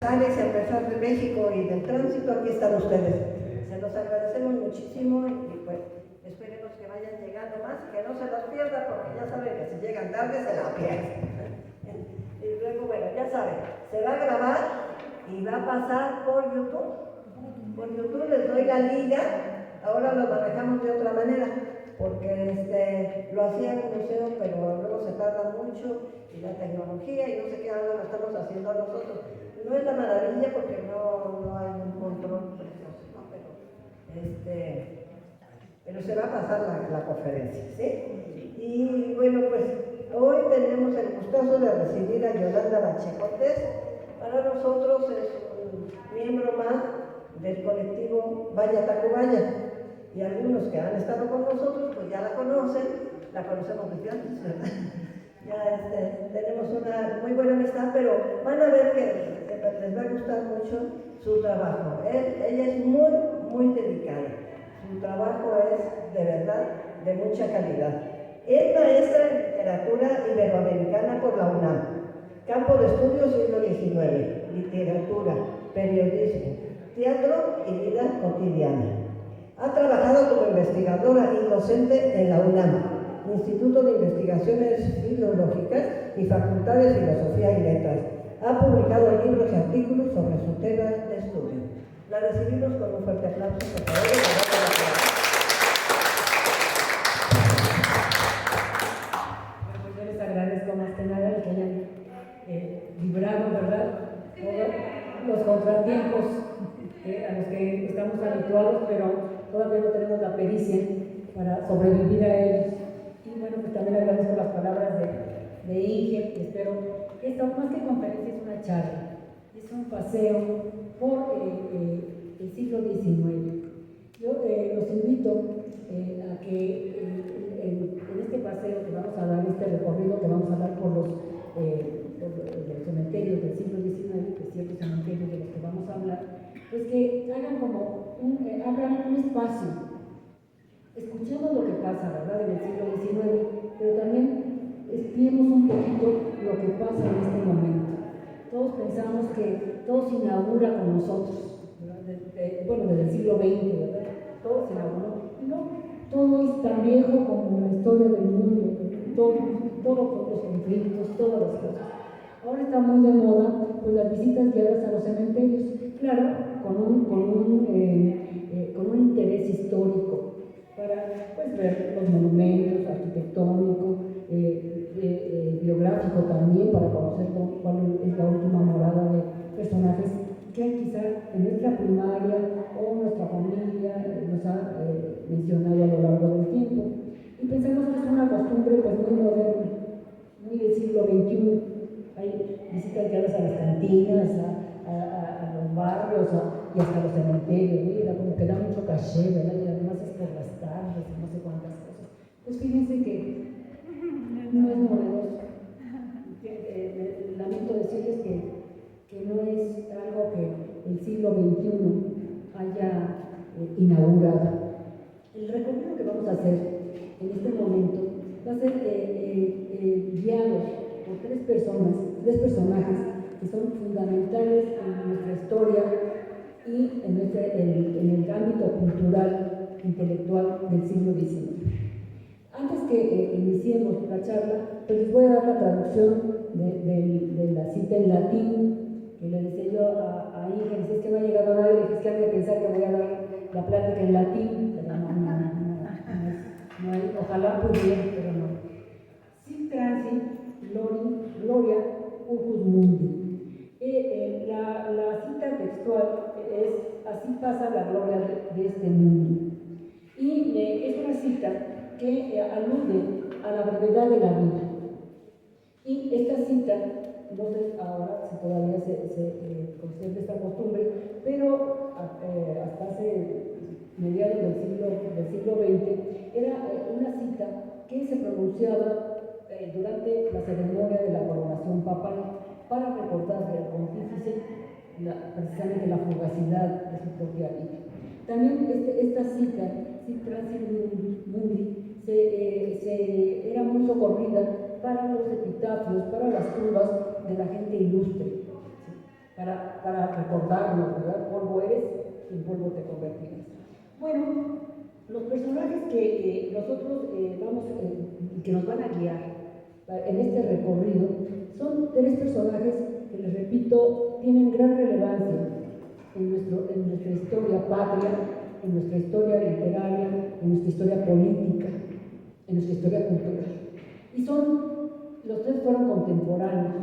Y a pesar de México y del tránsito, aquí están ustedes. Se los agradecemos muchísimo y pues esperemos que vayan llegando más y que no se los pierdan, porque ya saben que si llegan tarde se la pierden. Y luego, bueno, ya saben, se va a grabar y va a pasar por YouTube. Por YouTube les doy la liga. Ahora lo manejamos de otra manera, porque lo hacía el museo, pero luego se tarda mucho y la tecnología y no sé qué, ahora lo estamos haciendo nosotros. No es la maravilla porque no hay un control precioso, ¿no? Pero se va a pasar la conferencia, ¿sí? Y bueno, pues hoy tenemos el gustoso de recibir a Yolanda Bache Cortés. Para nosotros es un miembro más del colectivo Vaya Tacubaya. Y algunos que han estado con nosotros, pues ya la conocen, la conocemos desde antes, ¿verdad? Ya tenemos una muy buena amistad, pero van a ver que les va a gustar mucho su trabajo. Ella es muy, muy dedicada. Su trabajo es de verdad de mucha calidad. Es maestra en literatura iberoamericana por la UNAM, campo de estudios siglo XIX, literatura, periodismo, teatro y vida cotidiana. Ha trabajado como investigadora y docente en la UNAM, Instituto de Investigaciones Filológicas y Facultad de Filosofía y Letras. Ha publicado libros y artículos sobre su tema de estudio. La recibimos con un fuerte aplauso, por favor. Pues yo les agradezco más que nada que hayan librado, ¿verdad?, todos los contratiempos a los que estamos habituados, pero todavía no tenemos la pericia para sobrevivir a ellos. Y bueno, pues también agradezco las palabras de Inge, y espero que esto más que conferencia es una charla, es un paseo por el siglo XIX. Yo los invito a que en este paseo que vamos a dar, este recorrido que vamos a dar por los cementerios del siglo XIX, de ciertos cementerios de los que vamos a hablar, pues que hagan como abran un espacio, escuchemos lo que pasa, ¿verdad?, en el siglo XIX, pero también espiemos un poquito lo que pasa en este momento. Todos pensamos que todo se inaugura con nosotros, bueno, desde el siglo XX, ¿verdad? Todo se inauguró. No, todo es tan viejo como la historia del mundo, todos los conflictos, todas las cosas. Ahora está muy de moda pues, las visitas guiadas a los cementerios, claro, con un interés histórico, para pues, ver los monumentos, arquitectónico, biográfico también, para conocer cuál es la última morada de personajes que quizá en nuestra primaria o nuestra familia nos ha mencionado a lo largo del tiempo. Y pensamos que es una costumbre pues, muy moderna, muy del siglo XXI. Hay visitas guiadas a las cantinas, a los barrios y hasta los cementerios, ¿no? Como que da mucho caché, ¿verdad? Y además es por las tardes y no sé cuántas cosas. Pues fíjense que no es novedoso. Lamento decirles que no es algo que el siglo XXI haya inaugurado. El recorrido que vamos a hacer en este momento va a ser guiados por tres personajes que son fundamentales en nuestra historia y en el ámbito cultural, intelectual del siglo XIX. Antes que iniciemos la charla, pues les voy a dar la traducción de la cita en latín que le decía yo a Inge. Dice, es que no ha llegado nadie, le dije, es que han de pensar que voy a dar la plática en latín, pero no hay, ojalá pudiera, pero no. Sic transit gloria ucus mundi. La cita textual es, así pasa la gloria de este mundo. Y es una cita que alude a la brevedad de la vida. Y esta cita, no sé ahora si todavía se conserva esta costumbre, pero hasta hace mediados del siglo XX, era una cita que se pronunciaba durante la ceremonia de la coronación papal para recordarle al pontífice precisamente la fugacidad de su propia vida. También esta cita, Sic transit mundi, era muy socorrida para los epitafios, para las tumbas de la gente ilustre, ¿sí? para recordarnos, ¿verdad? Polvo eres y en polvo te convertirás. Bueno, los personajes que nosotros que nos van a guiar en este recorrido son tres personajes que, les repito, tienen gran relevancia en nuestra historia patria, en nuestra historia literaria, en nuestra historia política, en nuestra historia cultural. Y los tres fueron contemporáneos.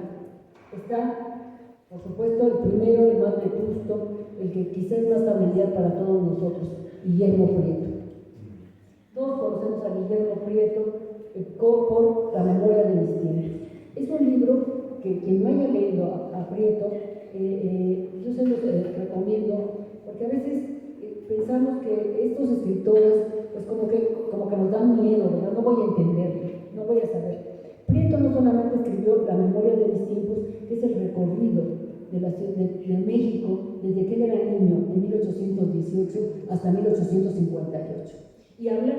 Está, por supuesto, el primero, el más vetusto, el que quizás es más familiar para todos nosotros, Guillermo Prieto. Todos conocemos a Guillermo Prieto por La memoria de mis tiempos. Es un libro que quien no haya leído a Prieto, yo se los recomiendo, porque a veces pensamos que estos escritores, pues como que nos dan miedo, ¿verdad? No voy a entenderlo, no voy a saber. Prieto no solamente escribió La memoria de mis tiempos, que es el recorrido de México desde que él era niño, en 1818 hasta 1858. Y habla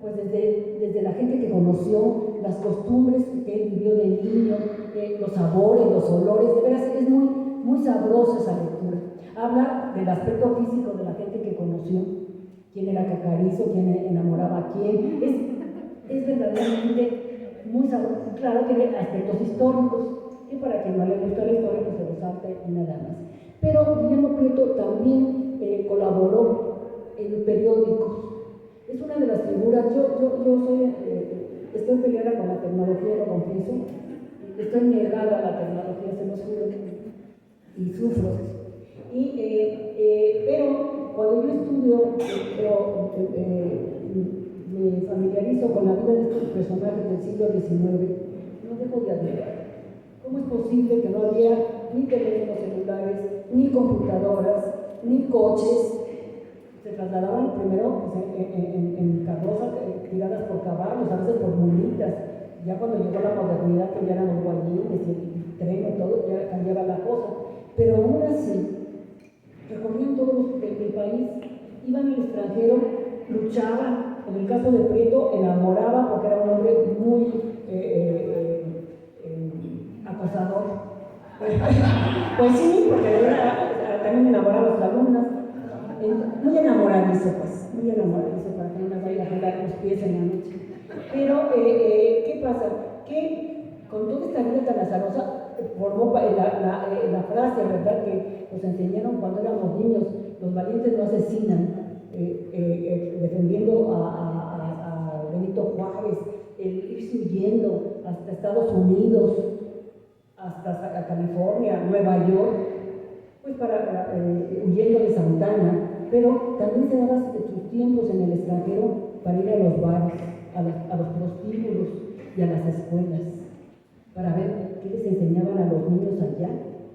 pues desde la gente que conoció, las costumbres que él vivió de niño, los sabores, los olores, de veras es muy, muy sabrosa esa lectura. Habla del aspecto físico de la gente que conoció, quién era Cacarizo, quién enamoraba a quién, es verdaderamente muy sabroso. Claro, tiene aspectos históricos, que para quien no le gusta la historia, pues se lo salte y nada más. Pero Guillermo Prieto también colaboró en periódicos. Es una de las figuras, estoy peleada con la tecnología, lo confieso, estoy negada a la tecnología, se los juro, y sufro. Pero cuando yo estudio, me familiarizo con la vida de estos personajes del siglo XIX, no dejo de admirar. ¿Cómo es posible que no había ni teléfonos celulares, ni computadoras, ni coches? Se trasladaban primero pues, en carrozas tiradas por caballos, a veces por mulitas. Ya cuando llegó la modernidad, que ya éramos guayines y el tren y todo, ya cambiaba la cosa. Pero aún así, recorrían todo el país, iban al extranjero, luchaban. En el caso de Prieto, enamoraba porque era un hombre muy acosador. Pues sí, porque también enamoraba a sus alumnas. Muy enamoradizo, pues, muy enamoradizo para que no me vaya a jalar los pies en la noche. Pero, ¿qué pasa? Que con toda esta vida tan azarosa, formó la frase, ¿verdad?, que nos enseñaron cuando éramos niños: los valientes no asesinan, defendiendo a Benito Juárez, el irse huyendo hasta Estados Unidos, hasta California, Nueva York, pues huyendo de Santana. Pero también se daba sus tiempos en el extranjero para ir a los bares, a los prostíbulos y a las escuelas, para ver qué les enseñaban a los niños allá,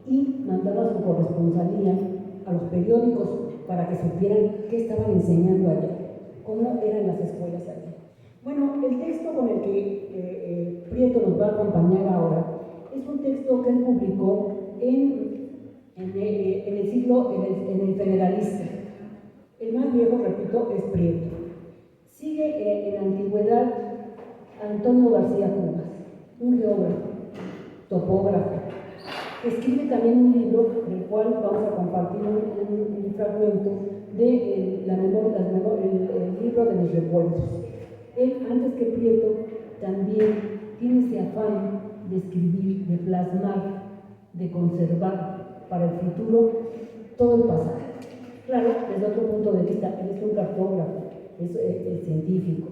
y mandaba su corresponsalía a los periódicos para que supieran qué estaban enseñando allá, cómo eran las escuelas allá. Bueno, el texto con el que Prieto nos va a acompañar ahora es un texto que él publicó en el Federalista. El más viejo, repito, es Prieto. Sigue en la antigüedad Antonio García Cubas, un geógrafo, topógrafo, que escribe también un libro del cual vamos a compartir un fragmento de el libro de mis recuerdos. Él, antes que Prieto, también tiene ese afán de escribir, de plasmar, de conservar para el futuro todo el pasado. Claro, desde otro punto de vista, él es un cartógrafo, es científico.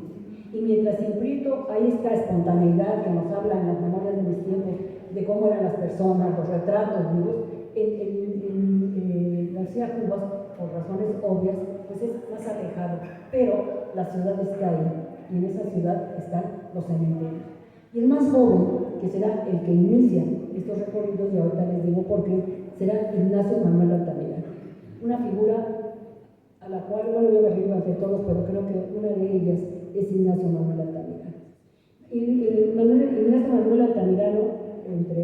Y mientras en Prieto hay esta espontaneidad que nos habla en las memorias de mis tiempos, de cómo eran las personas, los retratos vivos, en García Cubas, por razones obvias, pues es más alejado. Pero la ciudad está ahí, y en esa ciudad están los cementerios. Y el más joven, que será el que inicia estos recorridos, y ahorita les digo por qué, será Ignacio Manuel Altamirano. Una figura a la cual no le voy a referir ante todos, pero creo que una de ellas es Ignacio Manuel Altamirano. Ignacio Manuel Altamirano, entre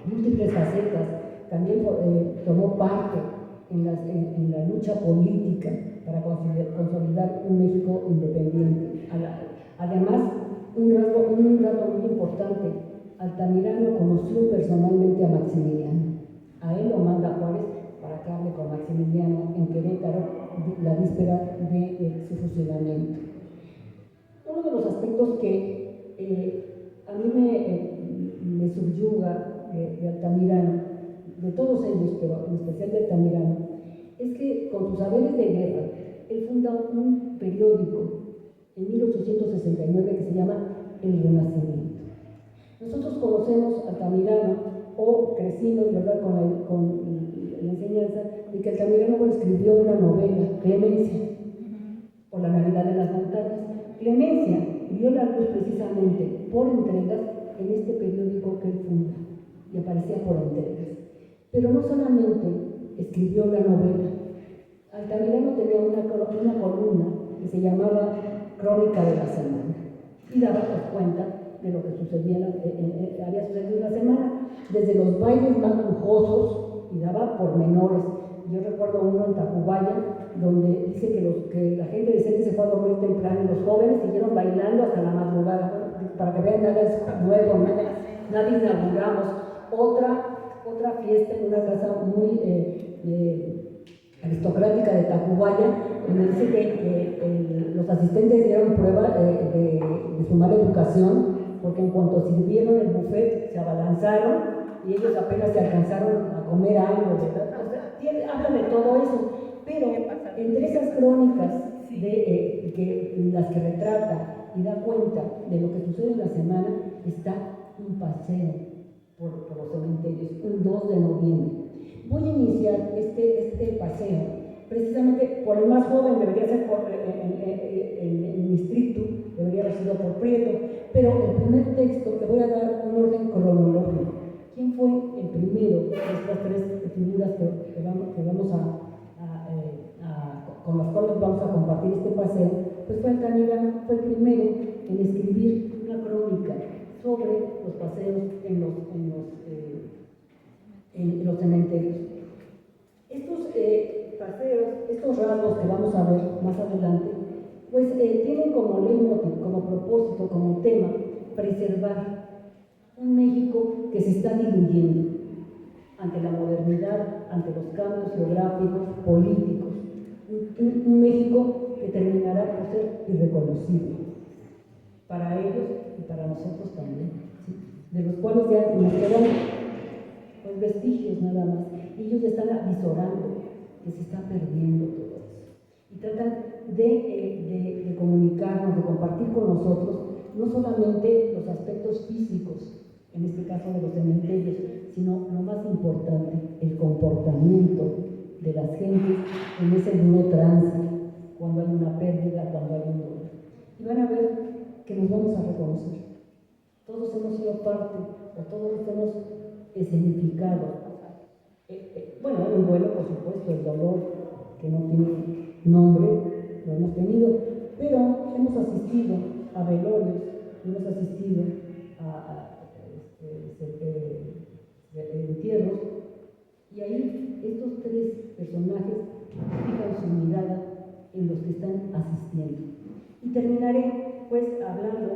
múltiples facetas, también tomó parte en la lucha política para consolidar un México independiente. Además, un dato muy importante: Altamirano conoció personalmente a Maximiliano. la víspera de su fusilamiento. Uno de los aspectos que a mí me subyuga de Altamirano, de todos ellos, pero en especial de Altamirano, es que con sus saberes de guerra, él funda un periódico en 1869 que se llama El Renacimiento. Nosotros conocemos a Altamirano o crecimos, ¿verdad?, con la enseñanza de que Altamirano escribió una novela, Clemencia, o La Navidad de las Montañas. Clemencia vio la luz precisamente por entregas en este periódico que él funda y aparecía por entregas. Pero no solamente escribió la novela. Altamirano tenía una columna que se llamaba Crónica de la Semana y daba cuenta de lo que había sucedido en la semana, desde los bailes más lujosos, y daba pormenores. Yo recuerdo uno en Tacubaya, donde dice que la gente decente se fue a dormir temprano y los jóvenes siguieron bailando hasta la madrugada. Para que vean, nada es nuevo, nada inauguramos. Otra fiesta en una casa muy aristocrática de Tacubaya, donde dice que los asistentes dieron prueba de su mala educación, porque en cuanto sirvieron el buffet se abalanzaron y ellos apenas se alcanzaron a comer algo, ¿verdad? O sea, habla de todo eso, pero entre esas crónicas las que retrata y da cuenta de lo que sucede en la semana, está un paseo por los cementerios, un 2 de noviembre. Voy a iniciar este paseo precisamente por el más joven, debería ser en mi distrito, debería haber sido por Prieto, pero el primer texto le voy a dar un orden cronológico. ¿Quién fue el primero de estas tres figuras con las cuales vamos a compartir este paseo? Pues fue Altamirano, fue el primero en escribir una crónica sobre los paseos en los cementerios. Estos paseos, estos rasgos que vamos a ver más adelante, pues tienen como leitmotiv, como propósito, como tema, preservar un México que se está diluyendo ante la modernidad, ante los cambios geográficos, políticos. Un México que terminará por ser irreconocible para ellos y para nosotros también, ¿sí? De los cuales ya nos quedan pues vestigios nada más. Ellos están avisorando que se está perdiendo todo eso y tratan de comunicarnos, de compartir con nosotros no solamente los aspectos físicos, en este caso de los cementerios, sino lo más importante, el comportamiento de las gentes en ese duro trance, cuando hay una pérdida, cuando hay un dolor. Y van a ver que nos vamos a reconocer. Todos hemos sido parte, o todos hemos escenificado. Bueno, el duelo, por supuesto, el dolor que no tiene nombre, lo hemos tenido, pero hemos asistido a velorios, hemos asistido a entierros, y ahí estos tres personajes fijan su mirada en los que están asistiendo. Y terminaré pues hablando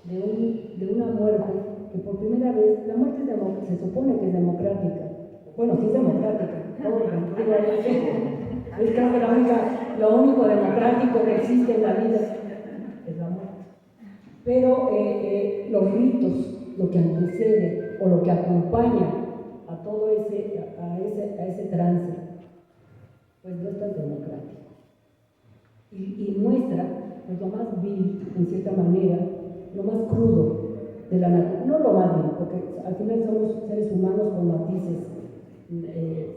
de una muerte que por primera vez, la muerte se supone que es democrática. Bueno, sí es democrática, es casi lo único democrático que existe en la vida es la muerte. Pero los ritos, lo que antecede o lo que acompaña a todo ese trance, pues no es tan democrático. Y muestra pues lo más vil, en cierta manera, lo más crudo de la naturaleza, no lo más vil, porque al final somos seres humanos con matices,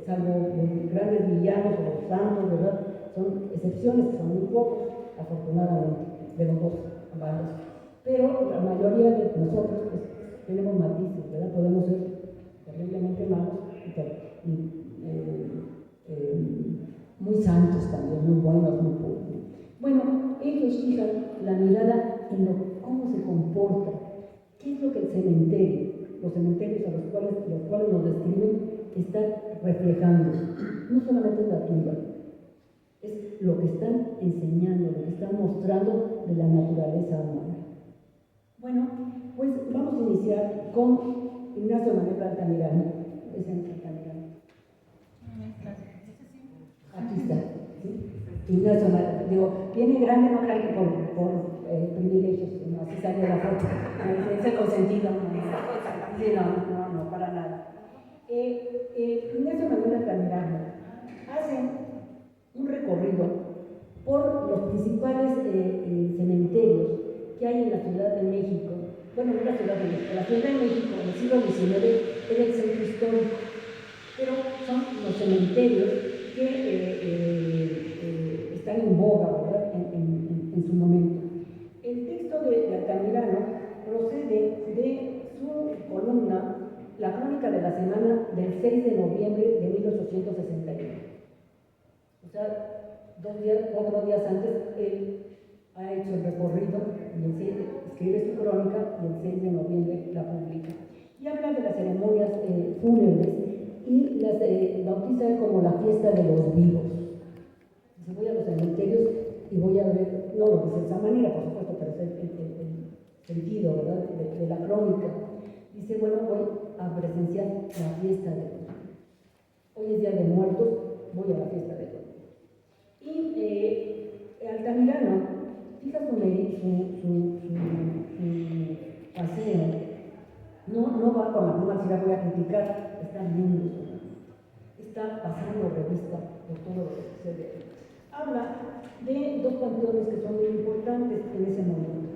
salvo los grandes villanos o los santos, ¿verdad? Son excepciones, que son muy pocos, afortunadamente, de los dos bandos. Pero la mayoría de nosotros pues, tenemos matices, ¿verdad? Podemos ser terriblemente malos y muy santos también, muy buenos, muy puros. Bueno, ellos fijan la mirada en cómo se comporta, qué es lo que el cementerio, los cementerios a los cuales nos describen, están reflejando. No solamente es la tumba, es lo que están enseñando, lo que están mostrando de la naturaleza humana. Bueno, pues vamos a iniciar con Ignacio Manuel Altamirano. ¿Es Altamirano? Aquí está, ¿sí? Ignacio, digo, viene grande, no crean que por privilegios, no, así salió la foto, ese consentido, sí, no, para nada. Ignacio Manuel Altamirano hace un recorrido por los principales cementerios que hay en la Ciudad de México. Bueno, no la Ciudad de México, la Ciudad de México en el siglo XIX era el centro histórico, pero son los cementerios que están en boga, ¿verdad?, en su momento. El texto de Altamirano procede de su columna La Crónica de la Semana del 6 de noviembre de 1861. O sea, 4 días antes, él ha hecho el recorrido, escribe su crónica y el 6 de noviembre la publica. Y habla de las ceremonias fúnebres y las bautiza como la fiesta de los vivos. Dice, voy a los cementerios y voy a ver, no lo dice de esa manera, por supuesto, pero es el sentido, ¿verdad?, de la crónica. Dice, bueno, voy a presenciar la fiesta de los vivos. Hoy es Día de Muertos, voy a la fiesta de los vivos. Y Altamirano fija su paseo, no va con la pluma, si la voy a criticar, está viendo, está pasando revista por todo lo que sucede. Habla de 2 panteones que son muy importantes en ese momento.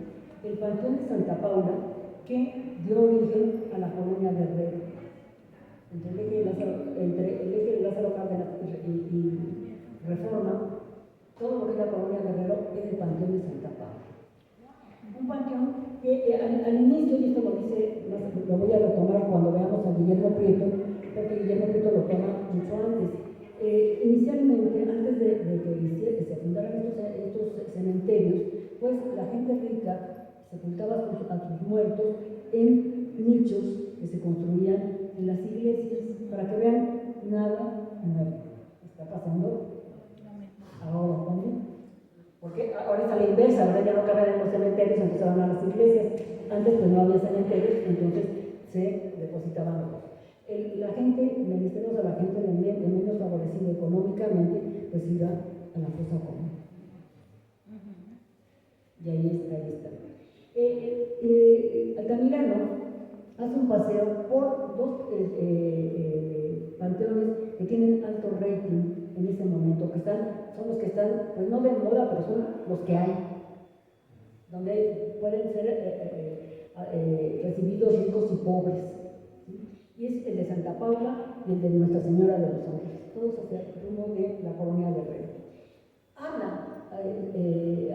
El Panteón de Santa Paula, que dio origen a la colonia de Herrera, entre el eje de Lázaro Cárdenas y Reforma. Todo lo que es la colonia Guerrero es el Panteón de Santa Paula. Un panteón que al inicio, y esto lo dice, lo voy a retomar cuando veamos a Guillermo Prieto, porque Guillermo Prieto lo toma mucho antes. Inicialmente, antes de que se fundaran estos cementerios, pues la gente rica sepultaba a sus muertos en nichos que se construían en las iglesias, para que vean, nada nuevo está pasando ahora también. Porque ahora está la inversa, ahora ya no caben en los cementerios, entonces van a las iglesias. Antes pues no había cementerios, entonces se depositaban los. La gente menesterosa, la gente de menos favorecida económicamente, pues iba a la fosa común. Y ahí está. Altamirano hace un paseo por 2 panteones que tienen alto rating en ese momento, que son los que están, pues no de moda, pero son los que hay, donde pueden ser recibidos ricos y pobres, ¿sí? Y es el de Santa Paula y el de Nuestra Señora de los Ángeles, todos hacia el rumbo de la colonia Guerrero. Habla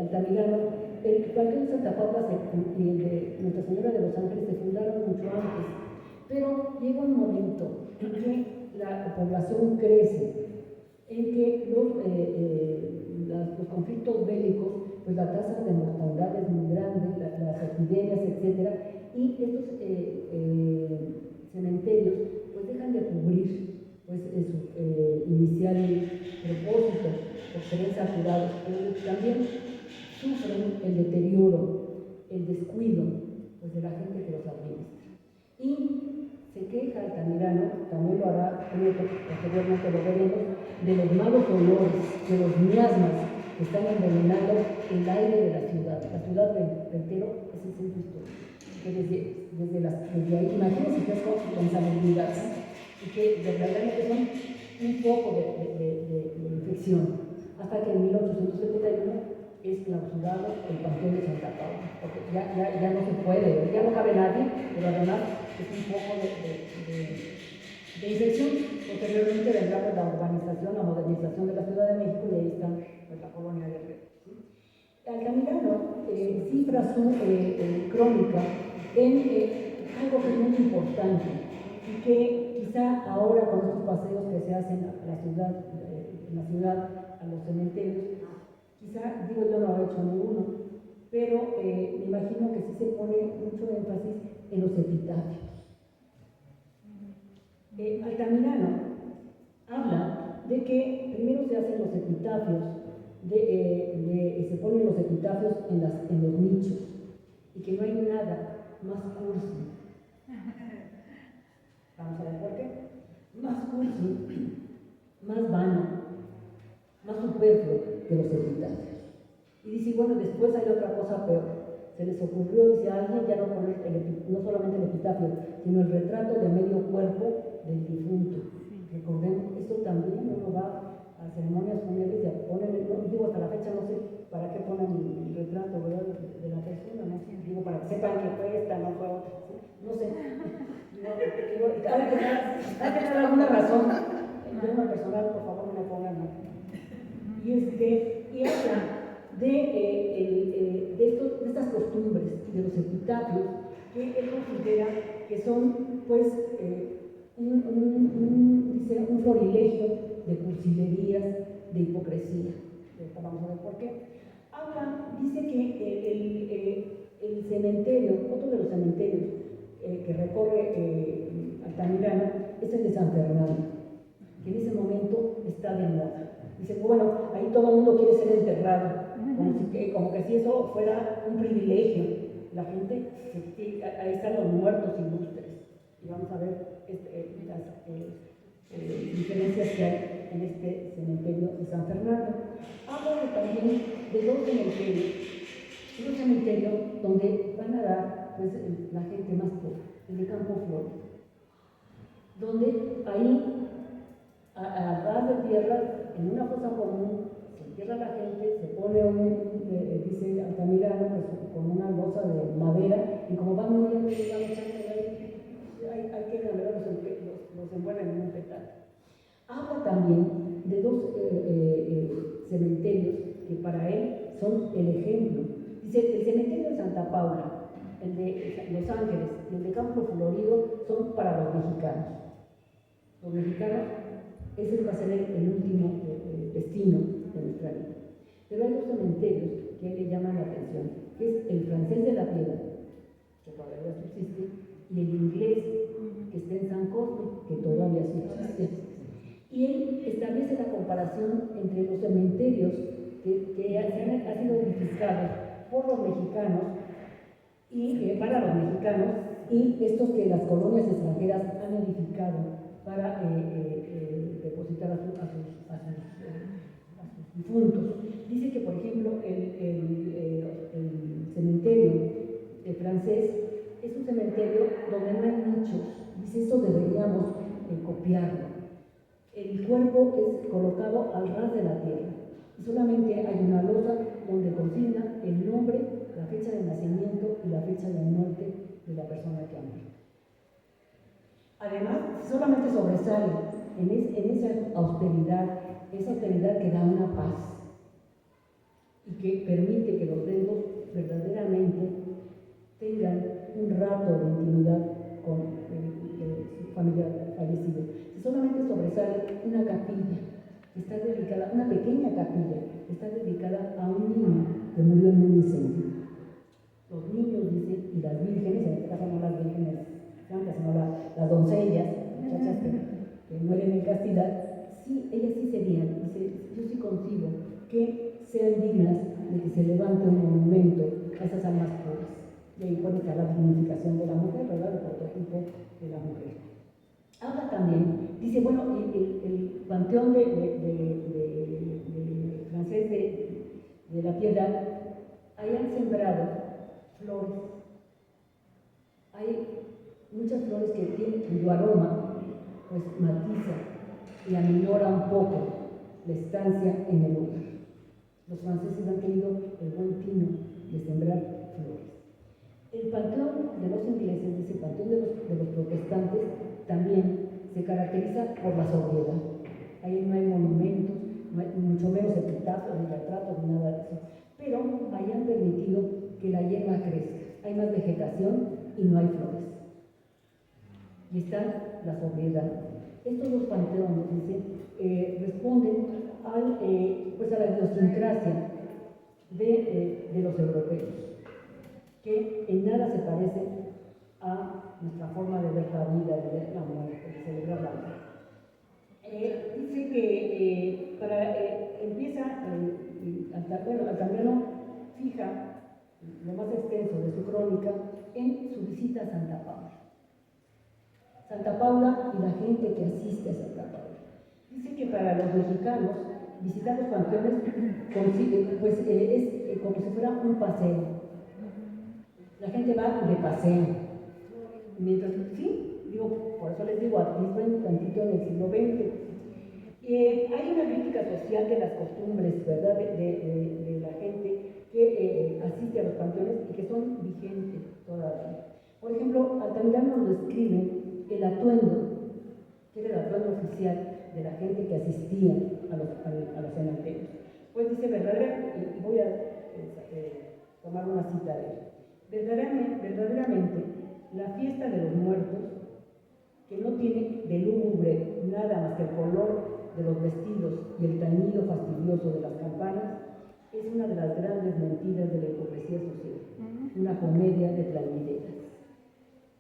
Altamirano, el Panteón de Santa Paula y el de Nuestra Señora de los Ángeles se fundaron mucho antes, pero llega un momento en que la población crece, en que los conflictos bélicos, pues la tasa de mortalidad es muy grande, las epidemias, etc. Y estos cementerios pues dejan de cubrir pues, su inicial propósito, por ser saturados, pero también sufren el deterioro, el descuido pues, de la gente que los administra. Y se queja Altamirano, también lo hará Prieto, posteriormente lo veremos, de los malos olores, de los miasmas que están envenenando el aire de la ciudad. La ciudad, reitero, es el centro histórico. Que desde ahí, imagínense que es con salubridad, y que verdaderamente son un poco de infección, hasta que en 1871 es clausurado el Panteón de Santa Paula, porque ya no se puede, ya no cabe nadie, pero además es un poco de infección. Posteriormente vendrá pues, la urbanización, la modernización de la Ciudad de México, y ahí está pues, la colonia Guerrero. ¿Sí? Altamirano cifra su crónica en algo que es muy importante y que quizá ahora con estos paseos que se hacen a la ciudad, en la ciudad, a los cementerios, quizá, digo yo no he hecho ninguno, pero me imagino que sí se pone mucho énfasis en los epitafios. Altamirano habla de que primero se hacen los epitafios, se ponen los epitafios en los nichos, y que no hay nada más cursi. Vamos a ver por qué. Más cursi, más vano, más superfluo de los epitafios. Y dice, bueno, después hay otra cosa peor. Se les ocurrió, dice, a alguien ya no poner no solamente el epitafio, sino el retrato de medio cuerpo del difunto. Recordemos, esto también uno va a ceremonias fúnebres y ponen, no, digo, hasta la fecha no sé para qué ponen el retrato, ¿verdad? De la persona, ¿no? Digo, para que sepan que fue esta, no fue otra, ¿sí? No sé. No, digo, hay que dar alguna razón. Yo en lo personal, por favor, no me pongan nada. Y habla de estas costumbres, de los epitafios, que él considera que son, pues, dice, un florilegio de cursilerías, de hipocresía. Vamos a ver por qué. Habla, dice que el cementerio, otro de los cementerios que recorre Altamirano, es el de San Fernando, que en ese momento está de moda. Dice, bueno, ahí todo el mundo quiere ser enterrado, como que si eso fuera un privilegio. La gente, ahí están los muertos ilustres. Y vamos a ver las diferencias que hay en este cementerio de San Fernando. Habla también de dos cementerios. Un cementerio donde van a dar, pues, la gente más pobre, el de Campo Flores, donde ahí, a ras de tierra, en una fosa común, se entierra la gente, se pone dice Altamirano, pues, con una losa de madera, y como van muriendo y van echando hay que los envuelven en un petal. Habla también de dos cementerios que para él son el ejemplo. Dice, el cementerio de Santa Paula, el de Los Ángeles y el de Campo Florido son para los mexicanos. Los mexicanos, ese va a ser el último destino de nuestra vida. Pero hay dos cementerios que a él le llaman la atención, que es el francés de la Piedra, que todavía subsiste, y el inglés, que está en San Cosme, que todavía subsiste. Y él establece la comparación entre los cementerios que han sido edificados por los mexicanos y para los mexicanos, y estos que las colonias extranjeras han edificado para depositar a sus difuntos. Dice que, por ejemplo, el cementerio francés es un cementerio donde no hay nichos. Dice, eso deberíamos copiarlo. El cuerpo es colocado al ras de la tierra y solamente hay una losa donde consigna el nombre, la fecha de nacimiento y la fecha de muerte de la persona que ha muerto. Además, solamente sobresale en esa austeridad que da una paz y que permite que los dedos verdaderamente tengan un rato de intimidad con su familiar fallecido. Solamente sobresale una capilla, que está dedicada, una pequeña capilla, que está dedicada a un niño que murió en un incendio. Los niños, dice, y las vírgenes, en este caso no las vírgenes santas, sino las doncellas, muchachas que mueren en castidad, sí, ellas sí serían, dice, yo sí concibo que sean dignas de que se levante un monumento a esas almas pobres. Y ahí puede estar la dignificación de la mujer, ¿verdad? El prototipo de la mujer. Habla también, dice, bueno, el panteón de francés de la Piedad, ahí han sembrado flores. Hay muchas flores que tienen, cuyo aroma, pues, matiza y aminora un poco la estancia en el lugar. Los franceses han tenido el buen tino de sembrar flores. El panteón de los ingleses, dice, el panteón de los protestantes, también se caracteriza por la sobriedad. Ahí no hay monumentos, no hay, mucho menos epitafios, ni retratos, ni nada de eso. Pero ahí han permitido que la hierba crezca. Hay más vegetación y no hay flores. Y está la sobriedad. Estos dos panteones, dice, responden pues a la idiosincrasia de los europeos, que en nada se parece a nuestra forma de ver la vida, de ver la muerte, de celebrar la vida. Dice que empieza, Altamirano fija lo más extenso de su crónica en su visita a Santa Paula. Santa Paula y la gente que asiste a Santa Paula. Dice que para los mexicanos visitar los panteones pues, es como si fuera un paseo. La gente va de paseo. Mientras, sí, digo, por eso les digo, atisban un tantito en el siglo XX. Hay una crítica social de las costumbres, ¿verdad?, de la gente que asiste a los panteones y que son vigentes todavía. Por ejemplo, Altamirano nos describe el atuendo, que era el atuendo oficial de la gente que asistía a los cementerios. Pues dice, verdaderamente, y voy a tomar una cita de él, verdaderamente, la fiesta de los muertos, que no tiene de lúgubre nada más que el color de los vestidos y el tañido fastidioso de las campanas, es una de las grandes mentiras de la hipocresía social, una comedia de plañideras.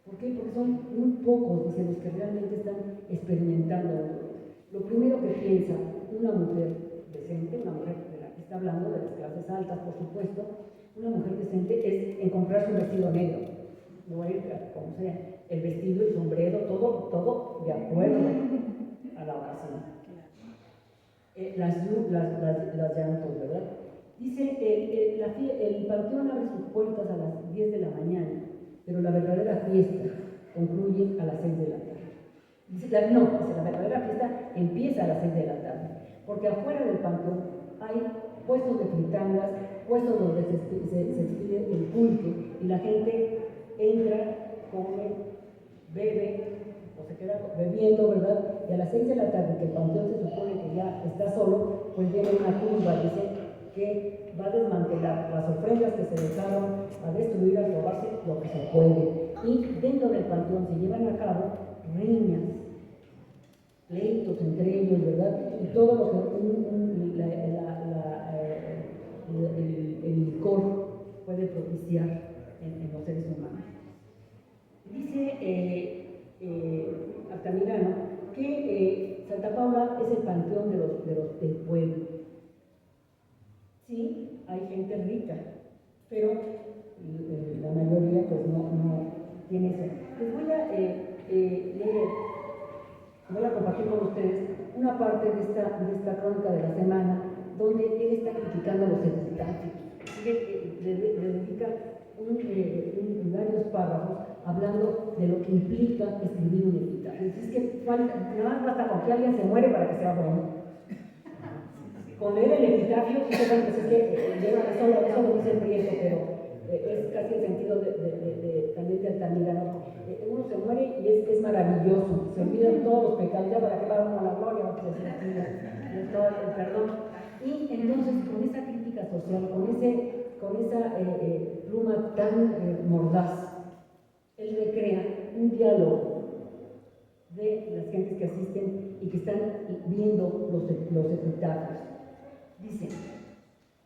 ¿Por qué? Porque son muy pocos, dicen, los que realmente están experimentando. Lo primero que piensa una mujer decente, una mujer de la que está hablando, de las clases altas, por supuesto, una mujer decente es en comprarse un vestido negro. No va a ir como sea, el vestido, el sombrero, todo de acuerdo a la ocasión. Las llantos, ¿verdad? Dice, el panteón abre sus puertas a las 10 de la mañana, pero la verdadera fiesta concluye a las 6 de la tarde. Dice, la verdadera fiesta empieza a las 6 de la tarde, porque afuera del panteón hay puestos de fritangas, puestos donde se expide el pulque, y la gente entra, come, bebe, o se queda bebiendo, ¿verdad? Y a las 6 de la tarde, que el panteón se supone que ya está solo, pues viene una tumba, dice, que va a desmantelar las ofrendas que se dejaron, a destruir, a robarse lo que se puede. Y dentro del panteón se llevan a cabo riñas, pleitos entre ellos, ¿verdad? Y todo lo que el licor puede propiciar en los seres humanos. Dice Altamirano que Santa Paula es el panteón del pueblo. Sí, hay gente rica, pero la mayoría pues no tiene eso. Les voy a leer, voy a compartir con ustedes una parte de esta crónica de la semana donde él está criticando los epitafios. Le dedica varios párrafos hablando de lo que implica escribir un epitafio. Es que nada más basta con que alguien se muere para que sea bueno. Con leer el epitafio, eso lo dice el Prieto, pero es casi el sentido también de Altamirano. Uno se muere y es maravilloso, se olvidan todos los pecados, ya para que va uno a la gloria, todo el perdón. Y entonces, con esa crítica social, con esa pluma tan mordaz, él recrea un diálogo de las gentes que asisten y que están viendo los epitafios. Dice,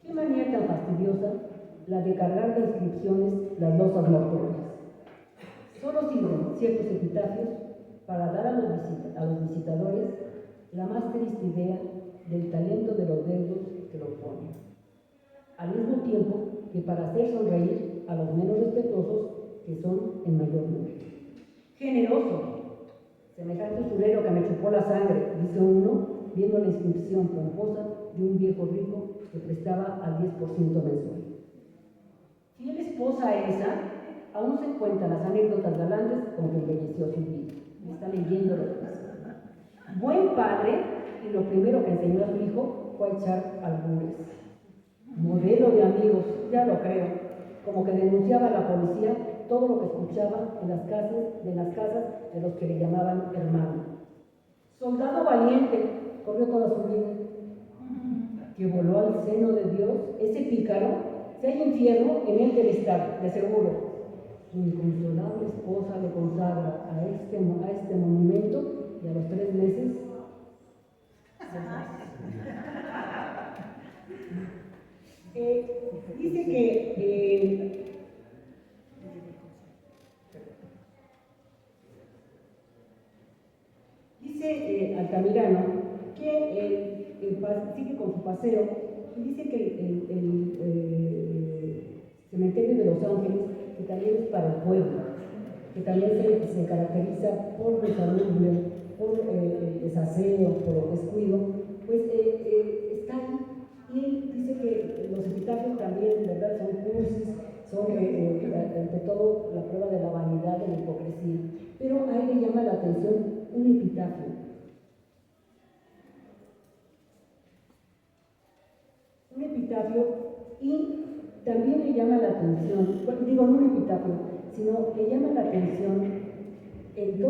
qué manía tan fastidiosa la de cargar de inscripciones las losas mortuorias. Solo sirven ciertos epitafios para dar a los visitadores la más triste idea del talento de los deudos que lo ponen, al mismo tiempo que para hacer sonreír a los menos respetuosos, que son en mayor número. Generoso, semejante usurero que me chupó la sangre, dice uno, viendo la inscripción pomposa de un viejo rico que prestaba al 10% mensual. Fiel esposa esa, aún se cuentan las anécdotas galantes con que embelleció su vida. Me está leyendo lo que dice. Buen padre, y lo primero que enseñó a su hijo fue a echar albures. Modelo de amigos, ya lo creo, como que denunciaba a la policía todo lo que escuchaba en las casas de los que le llamaban hermano. Soldado valiente, corrió toda su vida, que voló al seno de Dios, ese pícaro, si hay infierno, en él debe estar, de seguro. Su inconsolable esposa le consagra a este monumento y a los 3 meses dice que dice Altamirano que sigue con su paseo y dice que el cementerio de Los Ángeles, que también es para el pueblo, que también se caracteriza por desarrollo, por el desaseo, por el descuido, pues está son ante todo la prueba de la vanidad, de la hipocresía. Pero a él le llama la atención un epitafio. Un epitafio, y también le llama la atención, digo no un epitafio, sino le llama la atención en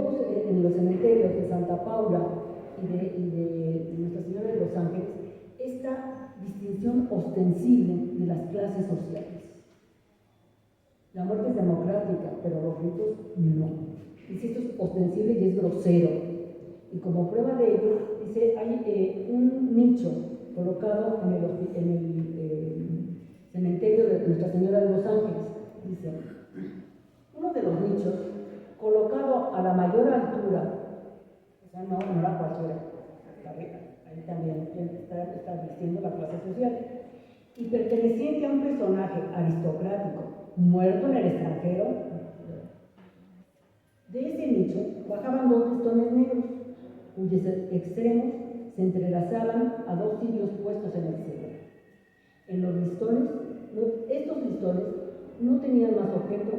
los cementerios de Santa Paula y de Nuestra Señora de los Ángeles, esta distinción ostensible de las clases sociales. La muerte es democrática, pero los ritos no. Dice, esto es ostensible y es grosero. Y como prueba de ello, dice, hay un nicho colocado en el cementerio de Nuestra Señora de los Ángeles. Dice, uno de los nichos, colocado a la mayor altura, o sea, no era cualquiera, ahí también está vistiendo la clase social, y perteneciente a un personaje aristocrático, muerto en el extranjero. De ese nicho bajaban dos listones negros, cuyos extremos se entrelazaban a dos cirios puestos en el cielo. En los listones, estos listones no tenían más objeto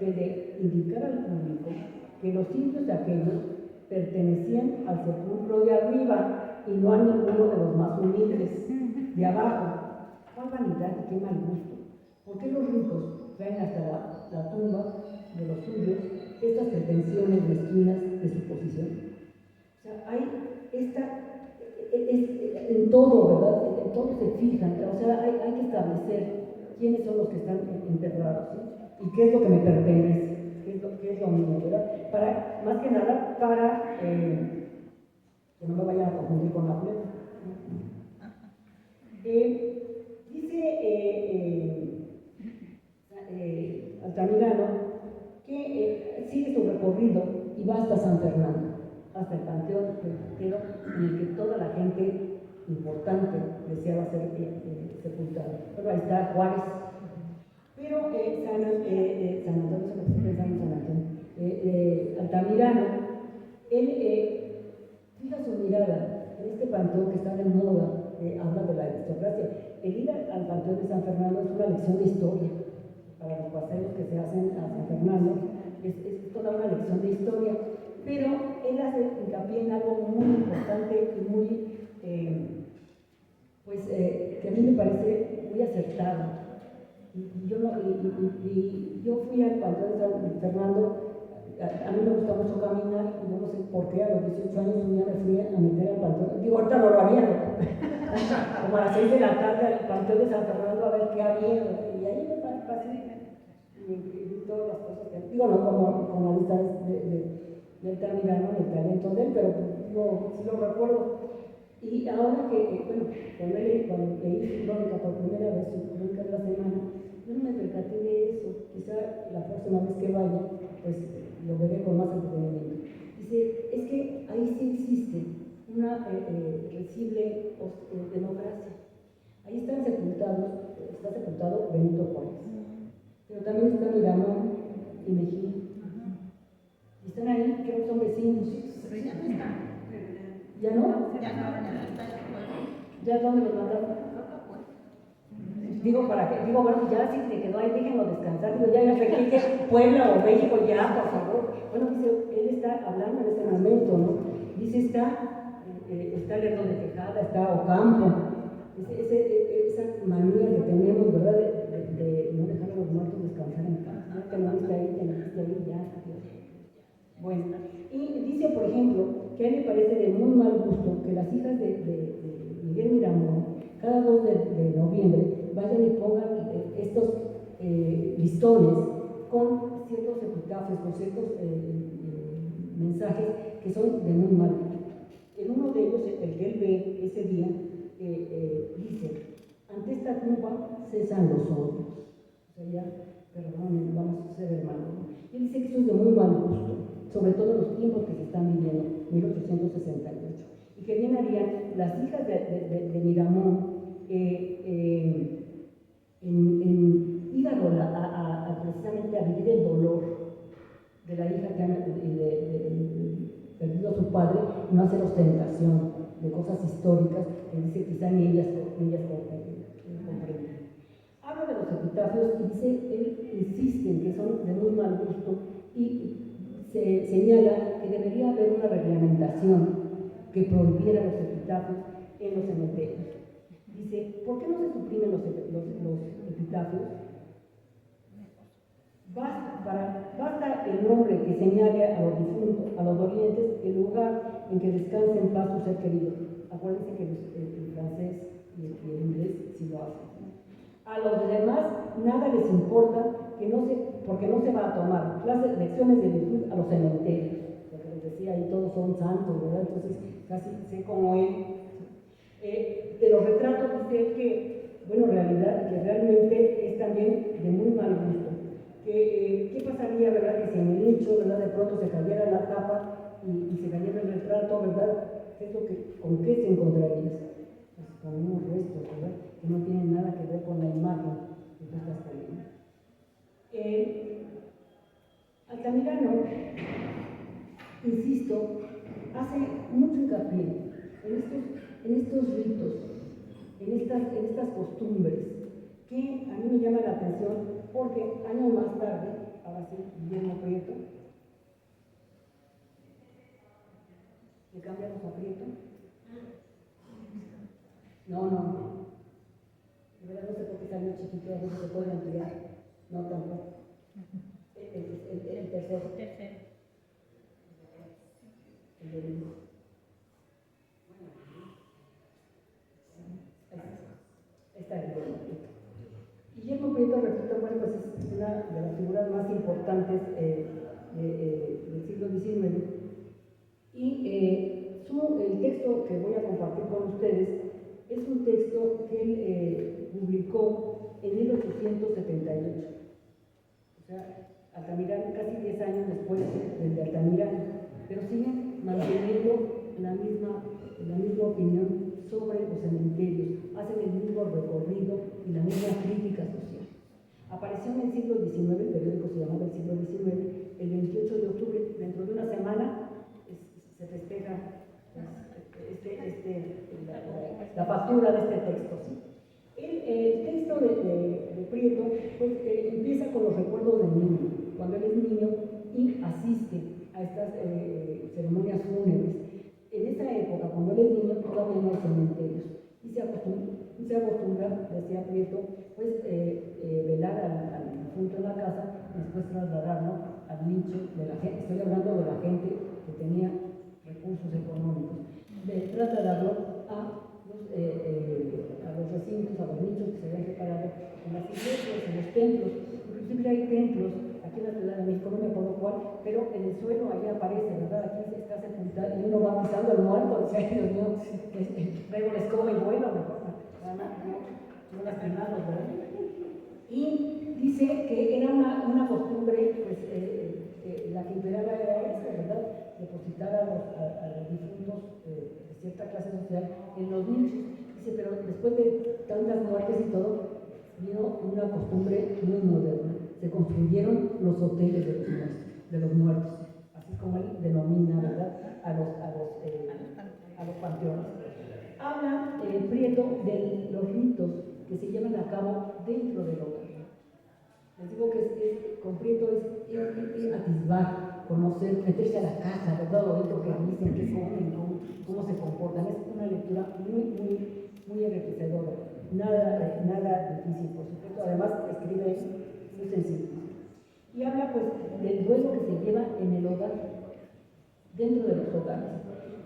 que de indicar al público que los cirios de aquellos pertenecían al sepulcro de arriba y no a ninguno de los más humildes de abajo. ¡Cuál vanidad y qué mal gusto! ¿Por qué los ricos traen hasta la tumba de los suyos estas pretensiones mezquinas de su posición? O sea, hay en todo, ¿verdad? En todo se fijan, o sea, hay que establecer quiénes son los que están enterrados, ¿sí? Y qué es lo que me pertenece, qué es lo mío, ¿verdad? Más que nada, para que no me vayan a confundir con la plebe. Dice Altamirano que sigue su recorrido y va hasta San Fernando, hasta el panteón en el que toda la gente importante deseaba ser sepultada. Bueno, ahí está Juárez, pero San Antonio, Altamirano, él fija su mirada en este panteón que está de moda, habla de la aristocracia. El ir al panteón de San Fernando es una lección de historia. Para los paseos que se hacen a San Fernando, es toda una lección de historia, pero él hace hincapié en algo muy importante y muy, que a mí me parece muy acertado. Yo fui al panteón de San Fernando. A mí me gusta mucho caminar, y yo no sé por qué, a los 18 años un día me fui a meter al panteón. Digo, ahorita no lo haría, como a las 6 de la tarde al panteón de San Fernando a ver qué había, y ahí me pasé y todas las cosas que... Digo, no como la lista de Altamirano, el talento de él, pero sí lo recuerdo. Y ahora que, cuando leí su crónica por primera vez, su crónica de la semana, yo no me percaté de eso. Quizá la próxima vez que vaya, pues lo veré con más entretenimiento. Dice, es que ahí sí existe una recible democracia. Ahí está sepultado Benito Juárez, pero también está Miramón y Mejía. Y están ahí, creo que son vecinos. Pero ya no está. ¿Ya no? Ya no, ya está. ¿Ya dónde los mandaron? Digo, bueno, ya si se quedó ahí, déjenlo descansar. Digo, ya me refiero que Puebla o México, ya, por favor. Bueno, dice, él está hablando en este momento, ¿no? Dice, está Lerdo de Tejada, está Ocampo. Esa manía que tenemos, ¿verdad? De no dejar a los muertos descansar en paz. Ya te lo viste ahí, ya. Bueno, y dice, por ejemplo, que a él le parece de muy mal gusto que las hijas de Miguel Miramón, cada 2 de noviembre, vayan y pongan estos listones con ciertos epitafios, con ciertos mensajes que son de muy mal gusto. En uno de ellos, el que él ve ese día, dice, ante esta tumba cesan los odios. O sea, ya, perdón, vamos a ser hermanos. Él dice que eso es de muy mal gusto, sobre todo en los tiempos que se están viviendo, 1868. Y que bien harían las hijas de Miramón en ir precisamente a vivir el dolor de la hija que ha perdido a su padre, y no hacer ostentación de cosas históricas que dice quizá ni ellas comprenden. Habla de los epitafios y dice, él insiste en que son de muy mal gusto y se señala que debería haber una reglamentación que prohibiera los epitafios en los cementerios. Dice, ¿por qué no se suprimen los epitafios? Basta el nombre que señale a los difuntos, a los dolientes, el lugar en que descanse en paz su ser querido. Acuérdense que el francés y el inglés sí lo hacen. A los demás nada les importa porque no se va a tomar lecciones de virtud a los cementerios. Lo que les decía ahí, todos son santos, ¿verdad? Entonces casi sé como él. De los retratos dice que, bueno, que realmente es también de muy mal gusto. ¿Qué pasaría, verdad? Que si en el nicho, ¿verdad? De pronto se cayera la tapa y se cayera el retrato, ¿verdad? ¿Con qué se encontrarías? Pues con unos restos, ¿verdad? Que no tienen nada que ver con la imagen que tú estás teniendo. Altamirano, insisto, hace mucho hincapié en estos ritos, en estas costumbres, que a mí me llama la atención porque años más tarde, ahora sí, Guillermo Prieto, ¿le cambiamos a Prieto? No. De verdad no sé por qué salió chiquito, a veces se puede ampliar. No, tampoco. El tercero. El del... Esta es Guillermo Prieto, repito, bueno, pues es una de las figuras más importantes del siglo XIX. Y el texto que voy a compartir con ustedes es un texto que él publicó en 1878. O sea, Altamirano, casi 10 años después del de Altamirano, pero siguen manteniendo la misma opinión sobre los cementerios, hacen el mismo recorrido y la misma crítica social. Apareció en el siglo XIX, el periódico se llamaba El Siglo XIX, el 28 de octubre, dentro de una semana se festeja la factura de este texto. ¿Sí? El texto de Prieto pues, empieza con los recuerdos del niño, cuando él es niño y asiste a estas ceremonias fúnebres. En esa época, cuando él es niño, todavía no hay cementerios y se acostumbra, decía Prieto, pues velar al difunto en la casa y después trasladarlo al nicho de la gente. Estoy hablando de la gente que tenía recursos económicos, de trasladarlo a los recintos, a los nichos que se habían preparado en las iglesias, en los templos. Inclusive hay templos aquí en la Ciudad de México, no me acuerdo cuál, pero en el suelo allí aparece, ¿verdad? Aquí se está sepultado y uno va pisando al muerto, dice, ay Dios mío, traigo la escoba y vuelo, mejor no lastimarlos, ¿verdad? Y dice que era una costumbre, pues, la que imperaba era esta, ¿verdad? Depositar a los difuntos de cierta clase social en los nichos. Dice, pero después de tantas muertes y todo, vino una costumbre muy moderna. Se construyeron los hoteles de los muertos, así como él denomina, ¿verdad? A los panteones. Habla Prieto de los ritos que se llevan a cabo dentro del hogar. Les digo que con Prieto es atisbar, conocer, meterse a la casa, ¿verdad? Oír lo que dicen, qué comen, cómo se comportan. Es una lectura muy enriquecedora. Nada difícil, por supuesto. Además, escribe muy sencillo. Y habla, pues, del duelo que se lleva en el hogar, dentro de los hogares.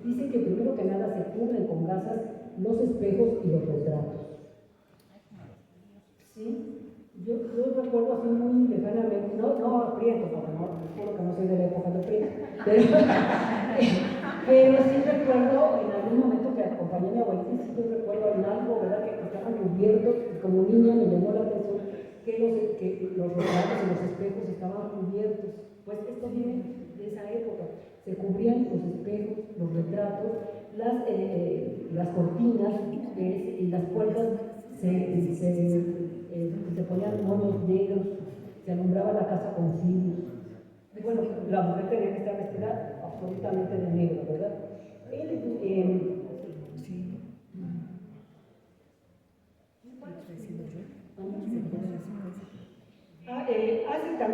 Dice que primero que nada se cubren con gasas los espejos y los retratos. ¿Sí? Yo recuerdo así muy lejanamente, no Prieto, porque no, juro que no soy de la época de Prieto, pero sí recuerdo en algún momento que acompañé a mi abuelita, y sí recuerdo en algo, ¿verdad? Que estaban cubiertos, y como niña me llamó la atención que los retratos y los espejos estaban cubiertos. Pues esto viene de esa época. Se cubrían los espejos, los retratos, las cortinas y las puertas se ponían moños negros, se alumbraba la casa con cirios. Y bueno, la mujer tenía que estar vestida absolutamente de negro, ¿verdad?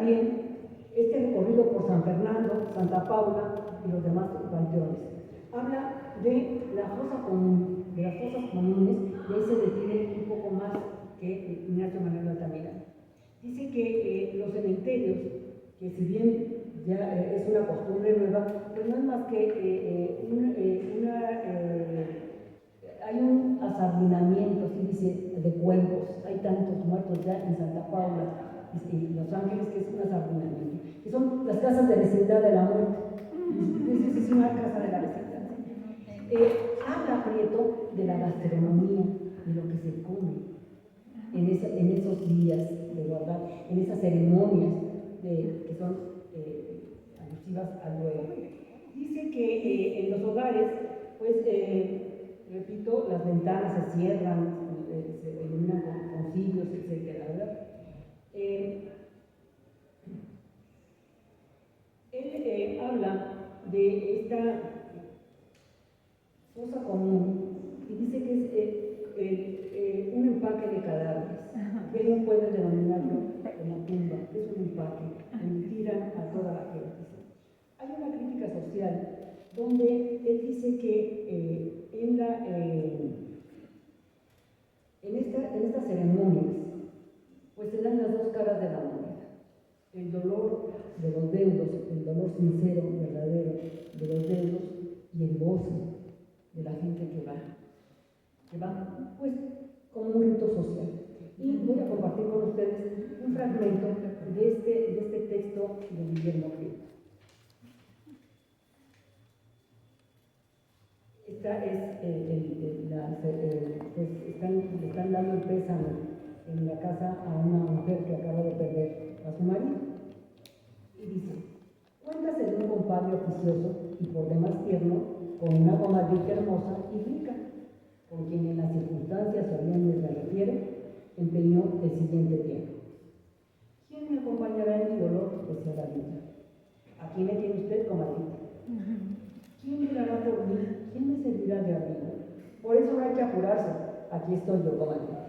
también este recorrido por San Fernando, Santa Paula y los demás panteones. Habla de la fosa común, de las fosas comunes, y ahí se detiene un poco más que Ignacio Manuel Altamira. Dice que los cementerios, que si bien ya es una costumbre nueva, pues no es más que hay un asardinamiento, así dice, de cuervos. Hay tantos muertos ya en Santa Paula y Los Ángeles, que es un asardinamiento, que son las casas de vecindad de la muerte. Esa es una casa de la vecindad. Habla Prieto de la gastronomía, de lo que se come en esos días de guardar, en esas ceremonias que son alusivas al luego. Dice que en los hogares, pues, repito, las ventanas se cierran, se iluminan con cirios, etc. ¿Verdad? Él habla de esta fosa común y dice que es un empaque de cadáveres, que él puede denominarlo como tumba, que es un empaque, donde tiran a toda la gente. Hay una crítica social donde él dice que en estas ceremonias pues se dan las dos caras de la moneda: el dolor de los deudos, el dolor sincero, verdadero de los deudos, y el gozo de la gente que va pues como un rito social. Y voy a compartir con ustedes un fragmento de este texto de Guillermo Prieto. Esta es, pues están dando el pésame en la casa a una mujer que acaba de perder a su marido. Y dice: cuéntase de un compadre oficioso y por demás tierno, con una comadrita hermosa y rica, con quien en las circunstancias solemnes me refiero, empeñó el siguiente tiempo. ¿Quién me acompañará en mi dolor? Decía la vida. ¿A quién me tiene usted, comadrita? ¿Quién mirará por mí? ¿Quién me servirá de abrigo? Por eso no hay que apurarse. Aquí estoy yo, comadrita.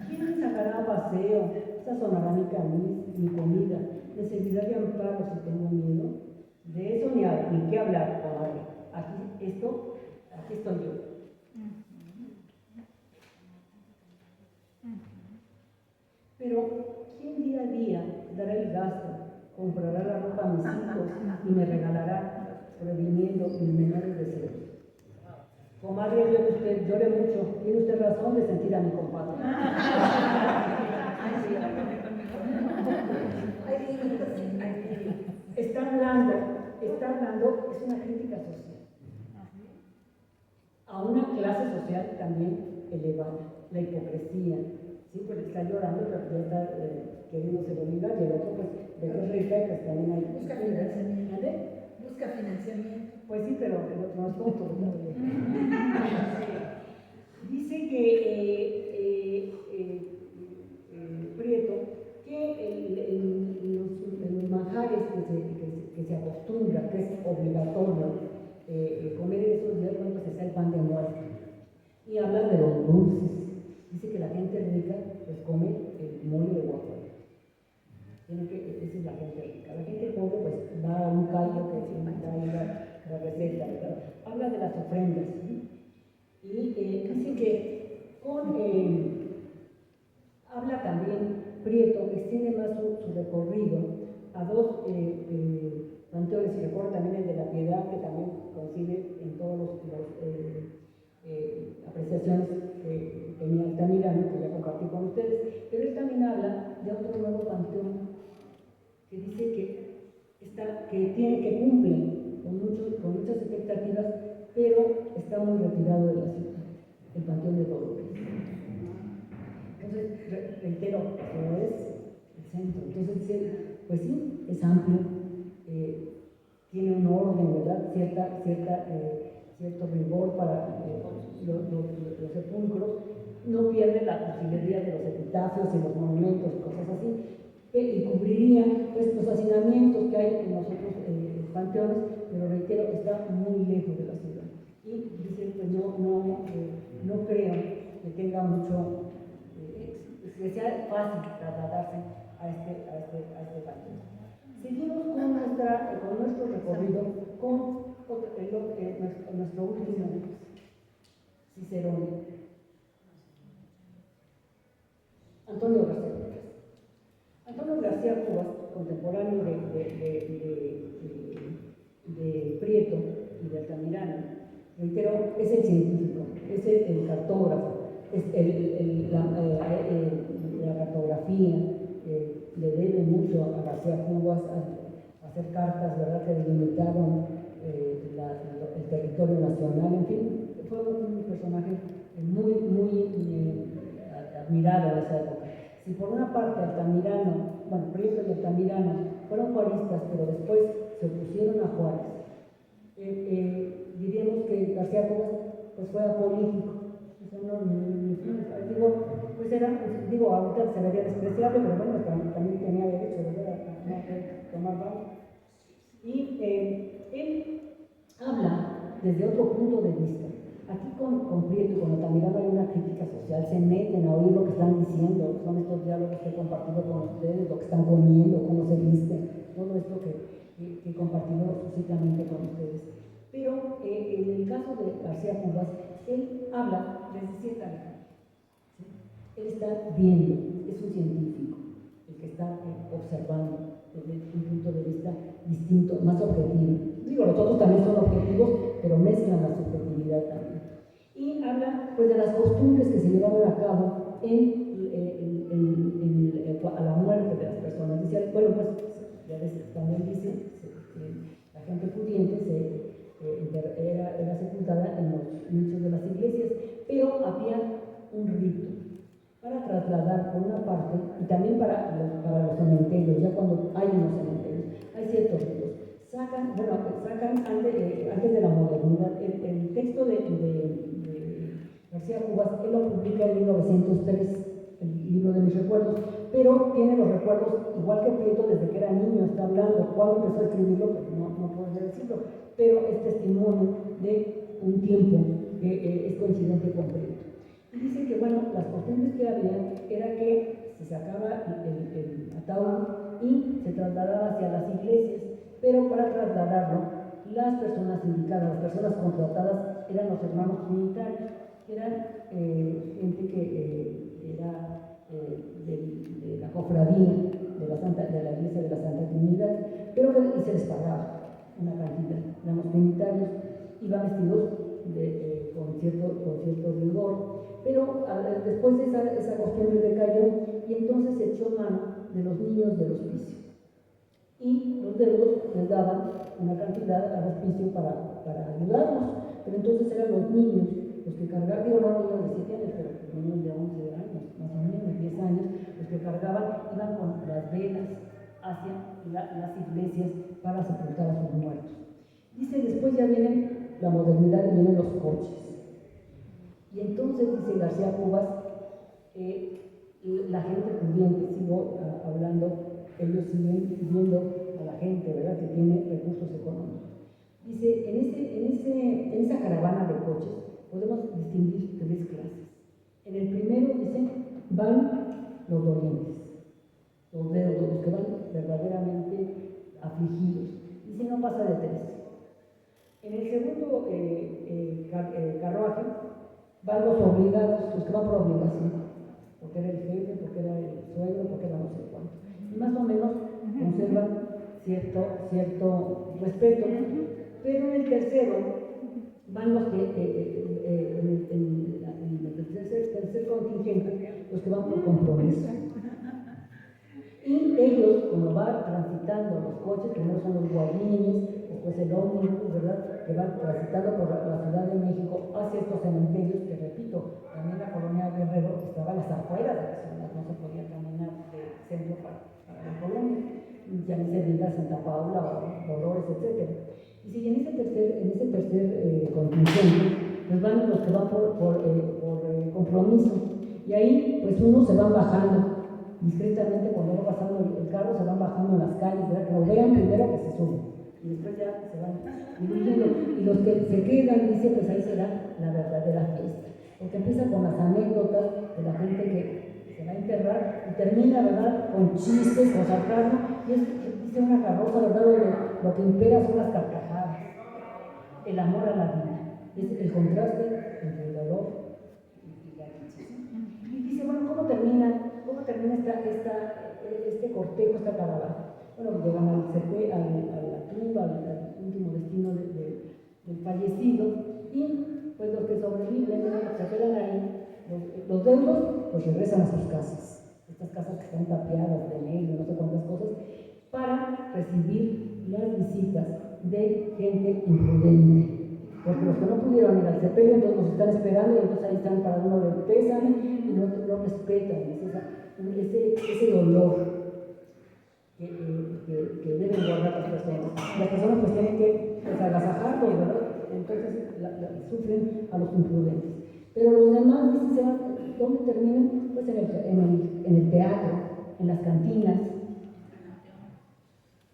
¿Quién me sacará a paseo? Sazonará mi camisa, mi comida. ¿Me servirá de amparo si tengo miedo? De eso ni qué hablar, comadre. Aquí estoy yo. Pero ¿quién día a día dará el gasto, comprará la ropa a mis hijos y me regalará, previniendo mis menores deseos? Comadre, llore mucho, tiene usted razón de sentir a mi compadre. Está hablando, es una crítica social a una clase social también elevada, la hipocresía. Sí, pues está llorando, pero ya está queriendo se lo olvida, y el otro, pues, de que es rica y pues también hay. Busca financiamiento. Busca financiamiento. Pues sí, pero el otro no es tonto. Dice que Prieto, que los manjares que se acostumbra, que es obligatorio comer en esos días, cuando se hace el pan de muerte. Y habla de los dulces. Dice que la gente rica pues come el mole de guacamole. Esa es la gente rica. La gente pobre pues va a un caldo que da ahí la receta, ¿verdad? Habla de las ofrendas. Y dice que habla también Prieto, que extiende más su recorrido a dos panteones, y recuerda también el de la Piedad, que también coincide en todas las apreciaciones que tenía Altamirano, que ya compartí con ustedes. Pero él también habla de otro nuevo panteón que dice que cumple con muchas expectativas, pero está muy retirado de la ciudad, el panteón de Dolores. Entonces, reitero, no es el centro. Entonces dice, pues sí, es amplio, tiene un orden, ¿verdad? Cierto rigor para los sepulcros, no pierde la posibilidad de los epitafios y los monumentos y cosas así, y cubriría pues, los hacinamientos que hay en los otros panteones, pero reitero, está muy lejos de la ciudad. Y dice, pues no creo que tenga mucho, que sea fácil trasladarse a a este baño. Seguimos con nuestro recorrido con nuestro último Cicerone, Antonio García Cubas. Antonio García Cubas, contemporáneo de Prieto y de Altamirano, reitero, es el científico, es el cartógrafo, es la cartografía, le debe mucho a García Cubas a hacer cartas, ¿verdad?, que delimitaron el territorio nacional. En fin, fue un personaje muy admirado en esa época. Si por una parte Altamirano, Prieto y Altamirano fueron juaristas, pero después se opusieron a Juárez, diríamos que García Cubas pues fue apolítico. Ahorita se vería despreciable, pero bueno, también tenía derecho a tomar banco. Y él habla desde otro punto de vista. Aquí con Prieto y con Altamirano hay una crítica social, se meten a oír lo que están diciendo, son estos diálogos que he compartido con ustedes, lo que están comiendo, cómo se visten, todo esto que he compartido suscitamente con ustedes. Pero en el caso de García Cubas, él habla desde cierta lejanía. ¿Sí? Él está viendo, es un científico, el que está observando desde un punto de vista distinto, más objetivo. Los otros también son objetivos, pero mezclan la subjetividad también. Y habla pues de las costumbres que se llevaron a cabo a la muerte de las personas. Dice, bueno, pues ya ves, también dice la gente pudiente era sepultada en los nichos de las iglesias, pero había un rito para trasladar por una parte, y también para los cementerios, ya cuando hay unos cementerios, hay ciertos ritos. Sacan antes de la modernidad, el texto de García Cubas, él lo publica en 1903, el libro de mis recuerdos, pero tiene los recuerdos, igual que Prieto, desde que era niño, está hablando, cuando empezó a escribirlo, pues no puedo decirlo, pero es testimonio de un tiempo que es coincidente con Prieto. Y dice que, las costumbres que había era que se sacaba el ataúd y se trasladaba hacia las iglesias, pero para trasladarlo, las personas indicadas, las personas contratadas, eran los hermanos trinitarios, que eran gente que era de la cofradía de la iglesia de la Santa Trinidad, pero que se les pagaba una cantidad. Los trinitarios iban vestidos con cierto rigor, pero después esa costumbre decayó y entonces se echó mano de los niños del hospicio. Y los deudos les daban una cantidad al hospicio para ayudarlos, pero entonces eran los niños los que cargaban, no niños de 7 años, pero niños de 11 años, más o menos 10 años, los que cargaban, iban con las velas hacia las iglesias para sepultar a sus muertos. Dice, después ya viene la modernidad y vienen los coches. Y entonces, dice García Cubas, la gente pudiente, sigo hablando, ellos siguen viendo a la gente, ¿verdad?, que tiene recursos económicos. Dice, en esa caravana de coches podemos distinguir 3 clases. En el primero, dicen, van los dolientes, los deudos, los que van verdaderamente afligidos. Dice, no pasa de 3. En el segundo carruaje van los obligados, los que van por obligación, porque era el jefe, porque era el suegro, porque era no sé cuánto. Y más o menos conservan cierto respeto, pero en el tercero van los que, en el tercer contingente, los que van por compromiso. Y ellos, cuando van transitando los coches, primero son los guardianes, después el ómnibus, ¿verdad?, que van transitando por la Ciudad de México hacia estos cementerios, que repito, también la colonia Guerrero estaba a las afueras de la ciudad, no se podía caminar del centro para la colonia, ya ni se diga Santa Paula, Dolores, etc. Y si en ese tercer contingente, pues van los que van por compromiso, y ahí pues unos se van bajando discretamente, cuando va pasando el carro, se van bajando en las calles, ¿verdad?, que lo vean primero, que se suben, y después ya se van diluyendo, y los que se quedan, dice, pues ahí será la verdadera fiesta, porque empieza con las anécdotas de la gente que se va a enterrar y termina, ¿verdad?, con chistes, con sarcasmo, y dice una carroza, ¿verdad?, donde lo que impera son las carcajadas, el amor a la vida, es el contraste entre el dolor y la dicha. Y dice, bueno, ¿cómo termina este cortejo, esta caravana? Bueno, llegan a la tumba, al último destino del fallecido, y pues los que sobreviven, se quedan ahí, los deudos, pues regresan a sus casas, estas casas que están tapiadas de negro, no sé cuántas cosas, para recibir las visitas de gente imprudente. Porque los que no pudieron ir al sepelio, entonces los están esperando y entonces ahí están para uno de pésame y no respetan ese dolor que deben guardar las personas. Las personas pues tienen que agasajarlos, ¿verdad? Entonces sufren a los imprudentes. Pero los demás, dice, ¿dónde terminan? Pues en el teatro, en las cantinas.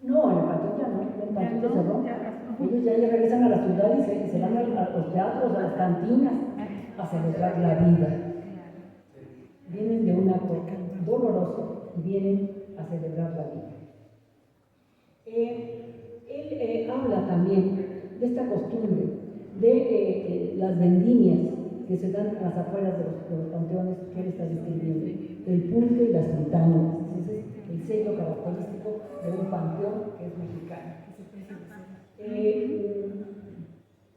No, en el panteón ya no, el panteón se cerró. Ellos ya regresan a la ciudad y se van a los teatros, a las cantinas, a celebrar la vida. Vienen de un acto doloroso y vienen a celebrar la vida. Él habla también de esta costumbre de las vendimias que se dan a las afueras de los panteones que él está describiendo, el pulque y las fritanas. Ese es el sello característico de un panteón que es mexicano.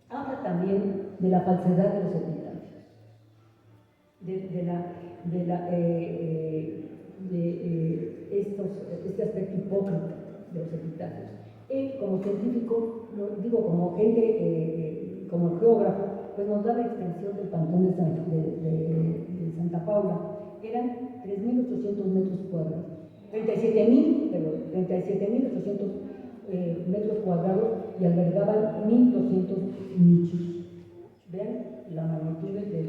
Habla también de la falsedad de los epitafios, este aspecto hipócrita de los epitafios. Él, como científico, como gente, como geógrafo, pues nos da la extensión del panteón de Santa Paula. Eran 3.800 metros cuadrados, 37.800 metros cuadrados y albergaban 1.200 nichos. Vean la magnitud del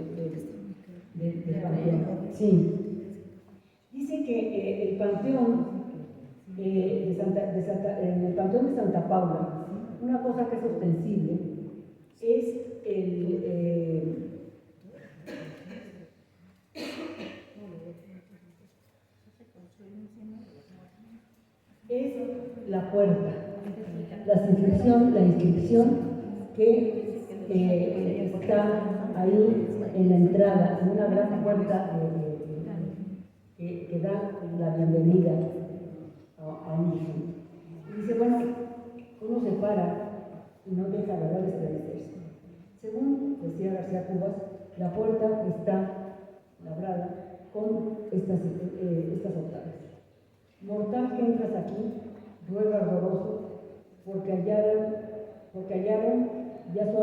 panteón. Sí. Dice que el panteón en el panteón de Santa Paula, una cosa que es ostensible es la puerta, la inscripción que está ahí en la entrada, en una gran puerta que da la bienvenida a un difunto. Y dice, bueno, uno se para y no deja la verdad de estremecerse. Según decía García Cubas, la puerta está labrada con estas octavas. Mortal que entras aquí, ruega ardoroso, porque hallaron ya su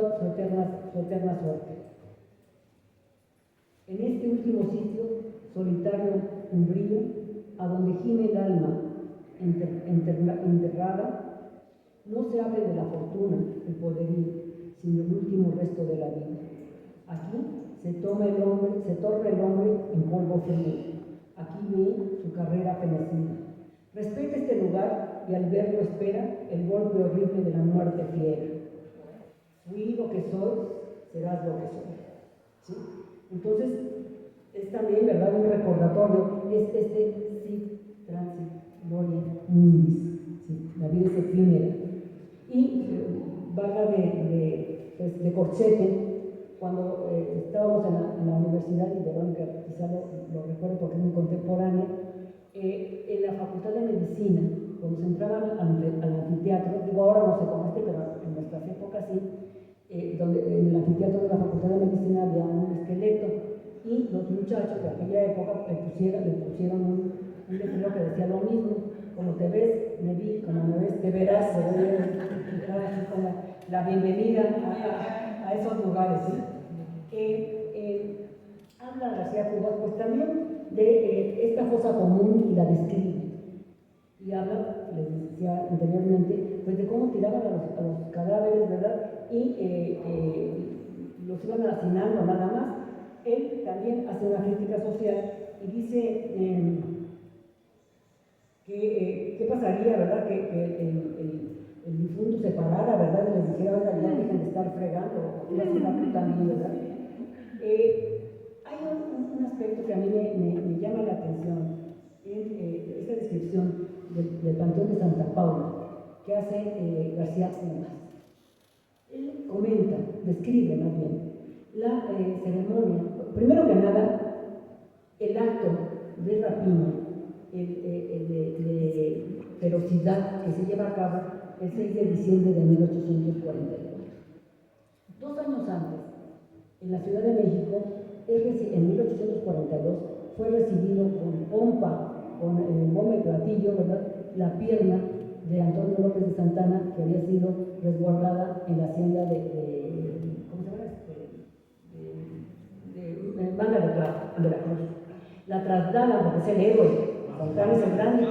eterna suerte. En este último sitio, solitario, umbrío, a donde gime el alma enterrada, no se hable de la fortuna, el poderío, sino el último resto de la vida. Aquí se torna el hombre en polvo frío. Aquí ve su carrera fenecida. Respeta este lugar y al verlo espera el golpe horrible de la muerte fiera. Fui lo que soy, serás lo que soy. ¿Sí? Entonces, es también, ¿verdad?, un recordatorio, es sit transit gloria mundis, ¿sí? La vida es efímera. Y valga de corchete, cuando estábamos en la universidad, y Verónica quizá lo recuerdo porque es muy contemporánea, en la Facultad de Medicina, cuando se entraban al anfiteatro, digo ahora no sé cómo pero en nuestras épocas sí, donde en el anfiteatro de la Facultad de Medicina había un esqueleto y los muchachos de aquella época le pusieron un letrero que decía lo mismo: como te ves, me vi, como me ves, te verás. Con la bienvenida a esos lugares. ¿Sí? Habla García Cubas pues también de esta fosa común y la describe. Y habla, les decía anteriormente, pues de cómo tiraban a los cadáveres, ¿verdad? Y los iban hacinando nada más. Él también hace una crítica social y dice qué pasaría, ¿verdad? Que el difunto se parara, ¿verdad? Y les dijera, oiga, ya dejen de estar fregando, también, ¿verdad? Hay un aspecto que a mí me llama la atención. atención en esta descripción del Panteón de Santa Paula que hace García Cubas. Él comenta, describe más bien, la ceremonia, primero que nada, el acto de rapiña, de ferocidad que se lleva a cabo el 6 de diciembre de 1844. 2 años antes, en la Ciudad de México, en 1842, fue recibido con pompa, con bombo y platillo, ¿verdad?, la pierna de Antonio López de Santana, que había sido resguardada en la hacienda ¿cómo se llama? De Manga de Clavo, en Veracruz. La trasladan, porque es el héroe, Santana es el grande,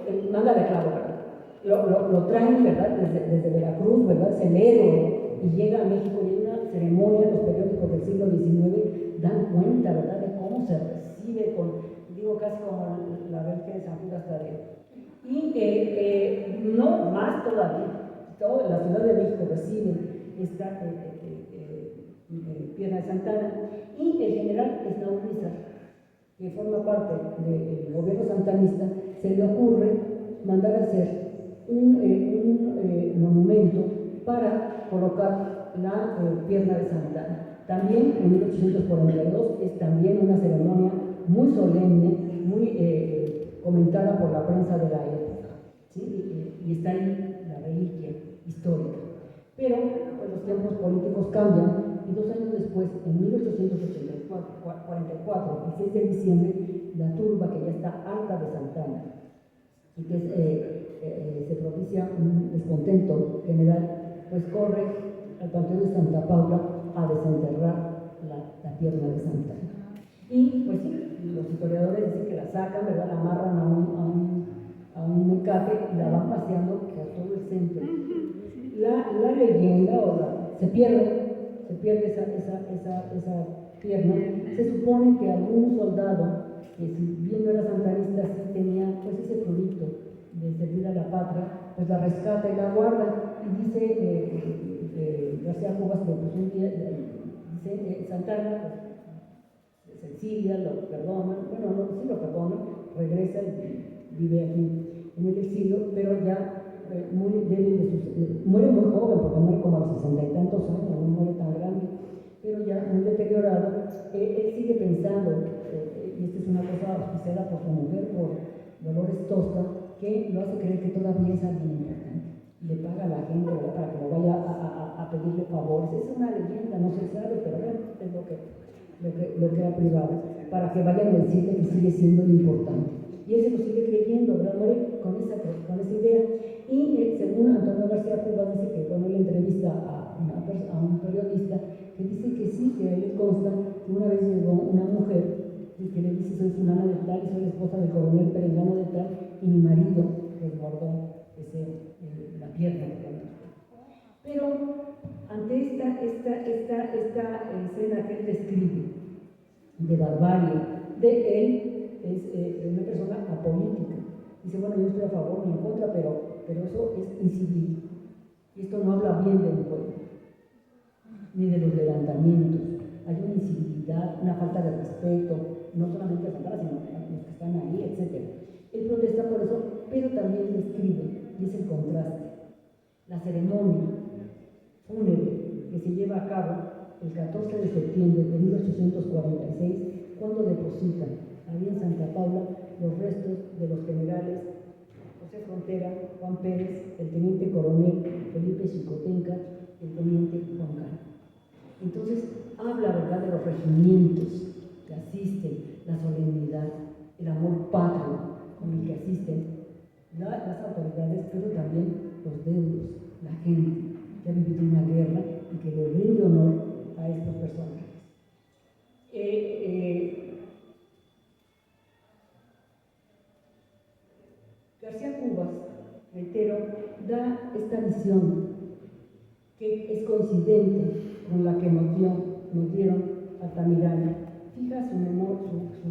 el Manga de Clavo, ¿verdad? Lo traen, ¿verdad?, desde Veracruz, ¿verdad?, es el héroe, y llega a México y hay una ceremonia, los periódicos del siglo XIX dan cuenta, ¿verdad?, de cómo se recibe casi como la Virgen de San Judas Tadeo. Y no más todavía, toda la Ciudad de México recibe esta pierna de Santana, y el general Esnaulizar, que forma parte del gobierno santanista, se le ocurre mandar a hacer un monumento para colocar la pierna de Santana. También en 1842 es también una ceremonia muy solemne, muy comentada por la prensa de la época, ¿sí? Y está ahí la reliquia histórica. Pero pues, los tiempos políticos cambian, y 2 años después, en 1844, el 6 de diciembre, la turba, que ya está alta de Santana, y que se propicia un descontento general, pues corre al Panteón de Santa Paula a desenterrar la pierna de Santana. Y pues sí, los historiadores dicen que la sacan, ¿verdad?, la amarran a un mecate y la van paseando por todo el centro. La leyenda, se pierde esa pierna. Se supone que algún soldado, que si bien no era santanista, sí tenía pues ese producto de servir a la patria, pues la rescata y la guarda. Y dice García Cubas que pues un día, dice Santana, pues, se exilia, lo perdonan, sí lo perdonan, regresa y vive aquí en el exilio, pero ya muy débil muere muy joven, porque muere como a los 60 y tantos años, no muere tan grande, pero ya muy deteriorado. Él sigue pensando, y esta es una cosa auspiciada por su mujer, por Dolores Tosca, que lo hace creer que todavía es alguien importante. Le paga a la gente, ¿verdad?, para que lo vaya a pedirle favores. Es una leyenda, no se sabe, pero bueno, es lo que ha privado, para que vayan a decirle que sigue siendo importante. Y él se lo sigue creyendo, ¿verdad?, muere con esa idea. Y según Antonio García Cubas, dice que cuando él entrevista a un periodista, que dice que sí, que a él le consta que una vez llegó una mujer y que le dice: soy fulana de tal y soy la esposa del coronel Perengano de tal, y mi marido resguardó la pierna. Pero ante esta escena que él describe de barbarie, de él es una persona apolítica. Dice: bueno, yo estoy a favor ni en contra, pero eso es incivil. Y esto no habla bien del pueblo, ni de los levantamientos. Hay una incivilidad, una falta de respeto, no solamente a Santana, sino a los que están ahí, etc. Él protesta por eso, pero también describe, y es el contraste, la ceremonia fúnebre que se lleva a cabo el 14 de septiembre de 1846, cuando depositan ahí en Santa Paula los restos de los generales José Frontera, Juan Pérez, el teniente coronel Felipe Xicotenca, el teniente Juan Cano. Entonces habla, ¿verdad?, de los regimientos que asisten, la solemnidad, el amor patrio con el que asisten las autoridades, pero también los deudos, la gente que ha vivido una guerra y que le rinde honor a estos personajes. García Cubas, reitero, da esta visión que es coincidente con la que nos dieron Altamirano. Fija su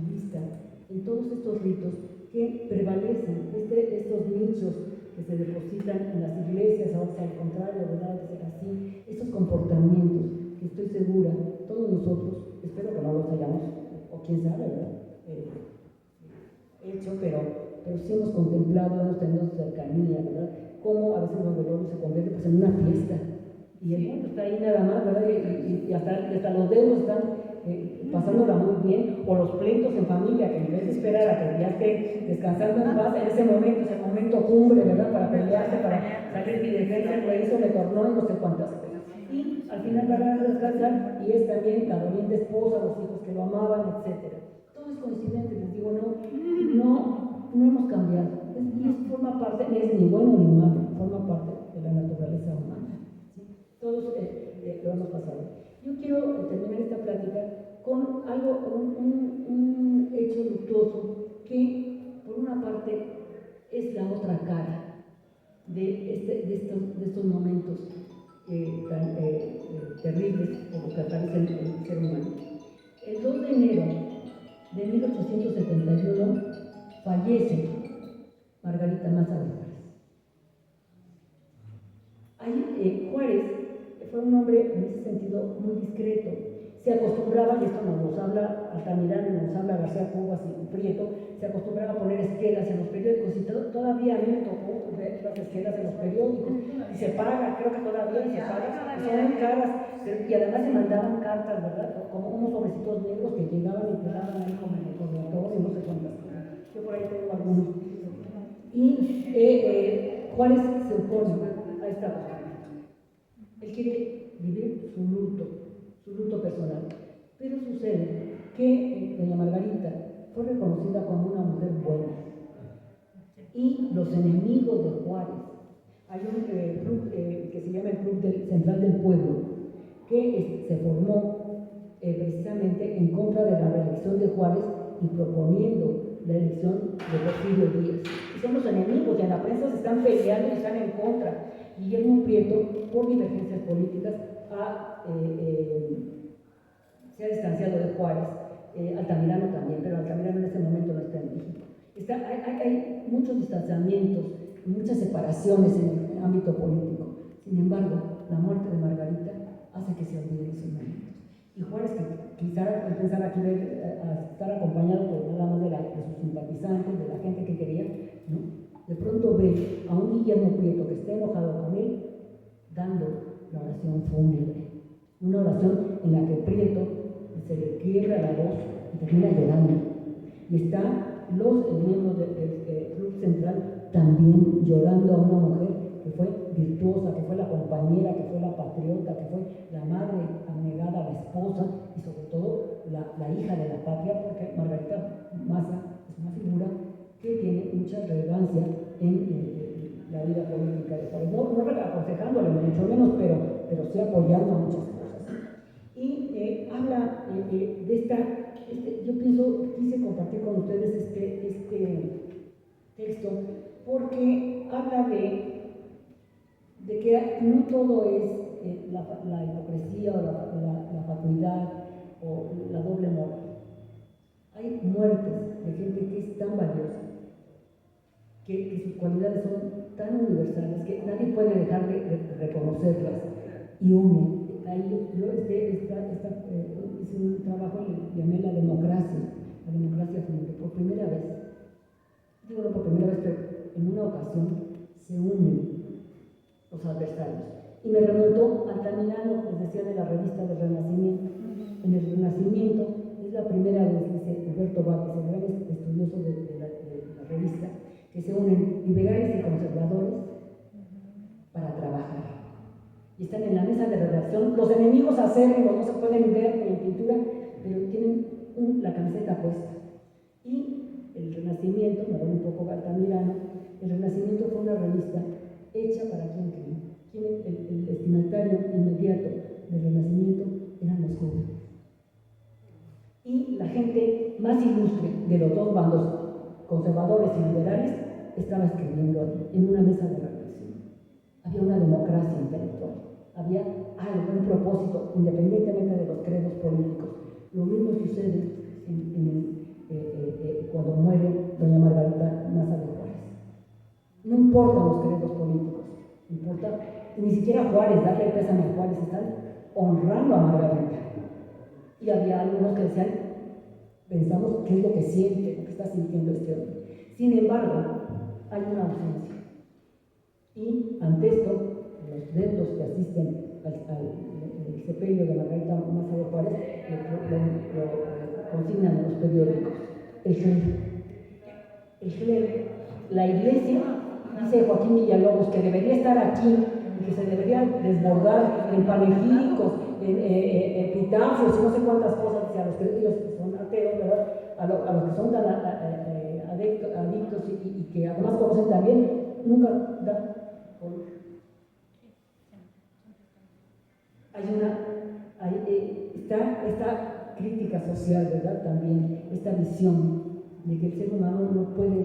vista en todos estos ritos que prevalecen, estos nichos que se depositan en las iglesias, ahora al contrario, ¿verdad?, así, estos comportamientos que estoy segura, todos nosotros, espero que no los hayamos, o quién sabe, ¿verdad?, hecho, pero sí hemos contemplado, hemos tenido cercanía, ¿verdad? Cómo a veces los velorios se convierten pues, en una fiesta. Y el mundo está ahí nada más, ¿verdad? Y hasta los dedos están pasándola muy bien, o los pleitos en familia, que en vez de esperar a que ya esté descansando en paz, en ese momento cumbre, ¿verdad? Para pelearse, para salir mi defensa, le hizo, le tornó y no sé cuántas cosas. Y al final van a descansar, y es también la doliente esposa, los hijos que lo amaban, etc. Todo es coincidente, les digo, no hemos cambiado. Y forma parte, no es ni bueno ni malo, forma parte de la naturaleza humana. ¿Sí? Todos lo hemos pasado. Yo quiero terminar esta plática con algo, un hecho luctuoso que, por una parte, es la otra cara de estos momentos tan terribles por los que atraviesa el ser humano. El 2 de enero de 1871 fallece Margarita Maza de Juárez. Juárez fue un hombre en ese sentido muy discreto. Se acostumbraba, y esto nos habla Altamirano, nos habla García Cubas y Prieto, se acostumbraba a poner esquelas en los periódicos, y todavía a mí me tocó ver las esquelas en los periódicos, y se paga, creo que todavía se paga, son muy caras, y además se mandaban cartas, ¿verdad? Como unos sobrecitos negros que llegaban y quedaban ahí como en el recordatorio, no sé cuántas cosas. Yo por ahí tengo algunos. Y Juárez se opone a esta cosa. Él quiere vivir su luto personal. Pero sucede que doña Margarita fue reconocida como una mujer buena. Y los enemigos de Juárez, hay un club que se llama el Club Central del Pueblo, que se formó precisamente en contra de la reelección de Juárez y proponiendo la elección de Porfirio Díaz. Y son los enemigos, y en la prensa se están peleando y están en contra. Guillermo Prieto, por divergencias políticas, se ha distanciado de Juárez, Altamirano también, pero Altamirano en este momento no está en México. Hay muchos distanciamientos, muchas separaciones en el ámbito político. Sin embargo, la muerte de Margarita hace que se olviden esos momentos. Y Juárez, que quizá pensaba aquí estar acompañado por nada más de sus simpatizantes, de la gente que quería, ¿no? De pronto ve a un Guillermo Prieto que está enojado con él, dando la oración fúnebre. Una oración en la que Prieto se le quiebra la voz y termina llorando. Y están los miembros del Club Central también llorando a una mujer que fue virtuosa, que fue la compañera, que fue la patriota, que fue la madre abnegada, la esposa y sobre todo la hija de la patria, porque Margarita Maza es una figura que tiene mucha relevancia en la vida política de Juárez. No aconsejándole, mucho menos, pero sí apoyando muchas cosas. Y habla de esta, yo quise compartir con ustedes este texto, porque habla de que no todo es la hipocresía o la fatuidad o la doble moral. Hay muertes de gente que es tan valiosa, que sus cualidades son tan universales que nadie puede dejar de reconocerlas y une. Ahí hice un trabajo y llamé la democracia frente. Por primera vez, digo no por primera vez, pero en una ocasión se unen los adversarios. Y me remontó al Altamirano, les decía, de la revista del Renacimiento. En el Renacimiento es la primera vez, dice Alberto Vázquez, el gran estudioso de la revista, que se unen liberales y conservadores para trabajar. Y están en la mesa de redacción, los enemigos acérrimos no se pueden ver ni en pintura, pero tienen la camiseta puesta. Y el Renacimiento, me voy un poco Altamirano, el Renacimiento fue una revista hecha para quien cree. El destinatario inmediato del Renacimiento eran los jóvenes. Y la gente más ilustre de los dos bandos, conservadores y liberales, estaba escribiendo ahí, en una mesa de redacción. Había una democracia intelectual, había algo, un propósito, independientemente de los credos políticos. Lo mismo sucede cuando muere doña Margarita Maza de Juárez. No importan los credos políticos, importa ni siquiera Juárez, darle el pésame a Juárez, están honrando a Margarita. Y había algunos que decían, pensamos qué es lo que siente, lo que está sintiendo este hombre. Sin embargo, hay una ausencia. Y ante esto, los deudos que asisten al sepelio de Margarita Maza de Juárez lo consignan en los periódicos. El clero, la iglesia, dice Joaquín Villalobos, que debería estar aquí y que se debería desbordar en panegíricos, en epitafios y no sé cuántas cosas, a los que ellos son ateos, ¿verdad? A los que son tan adictos y que además conocen también, nunca da. Está esta crítica social, ¿verdad? También, esta visión de que el ser humano no puede,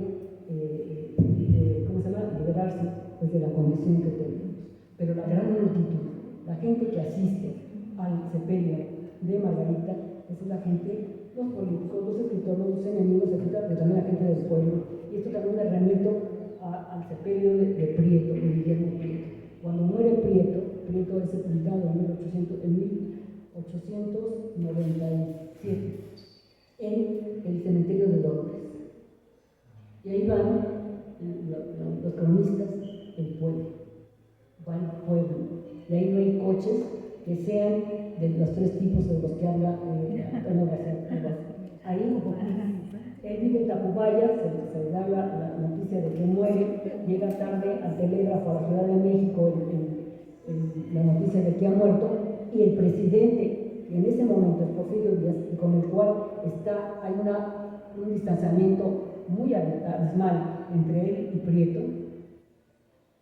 ¿cómo se llama?, liberarse pues, de la condición que tenemos. Pero la gran multitud, la gente que asiste al sepelio de Margarita, es la gente, los políticos, los escritores, los enemigos, etc., pero también la gente del pueblo. Y esto también me remito al sepelio de Prieto, de Guillermo Prieto. Cuando muere Prieto es sepultado en 1897 en el cementerio de Dolores. Y ahí van los cronistas, el pueblo. Va el pueblo. Y ahí no hay coches que sean de los tres tipos de los que habla Antonio García. Ahí él vive en Tacubaya, se le da la noticia de que muere, llega tarde al telégrafo a la Ciudad de México la noticia de que ha muerto, y el presidente, en ese momento, el Porfirio Díaz, con el cual hay un distanciamiento muy abismal entre él y Prieto,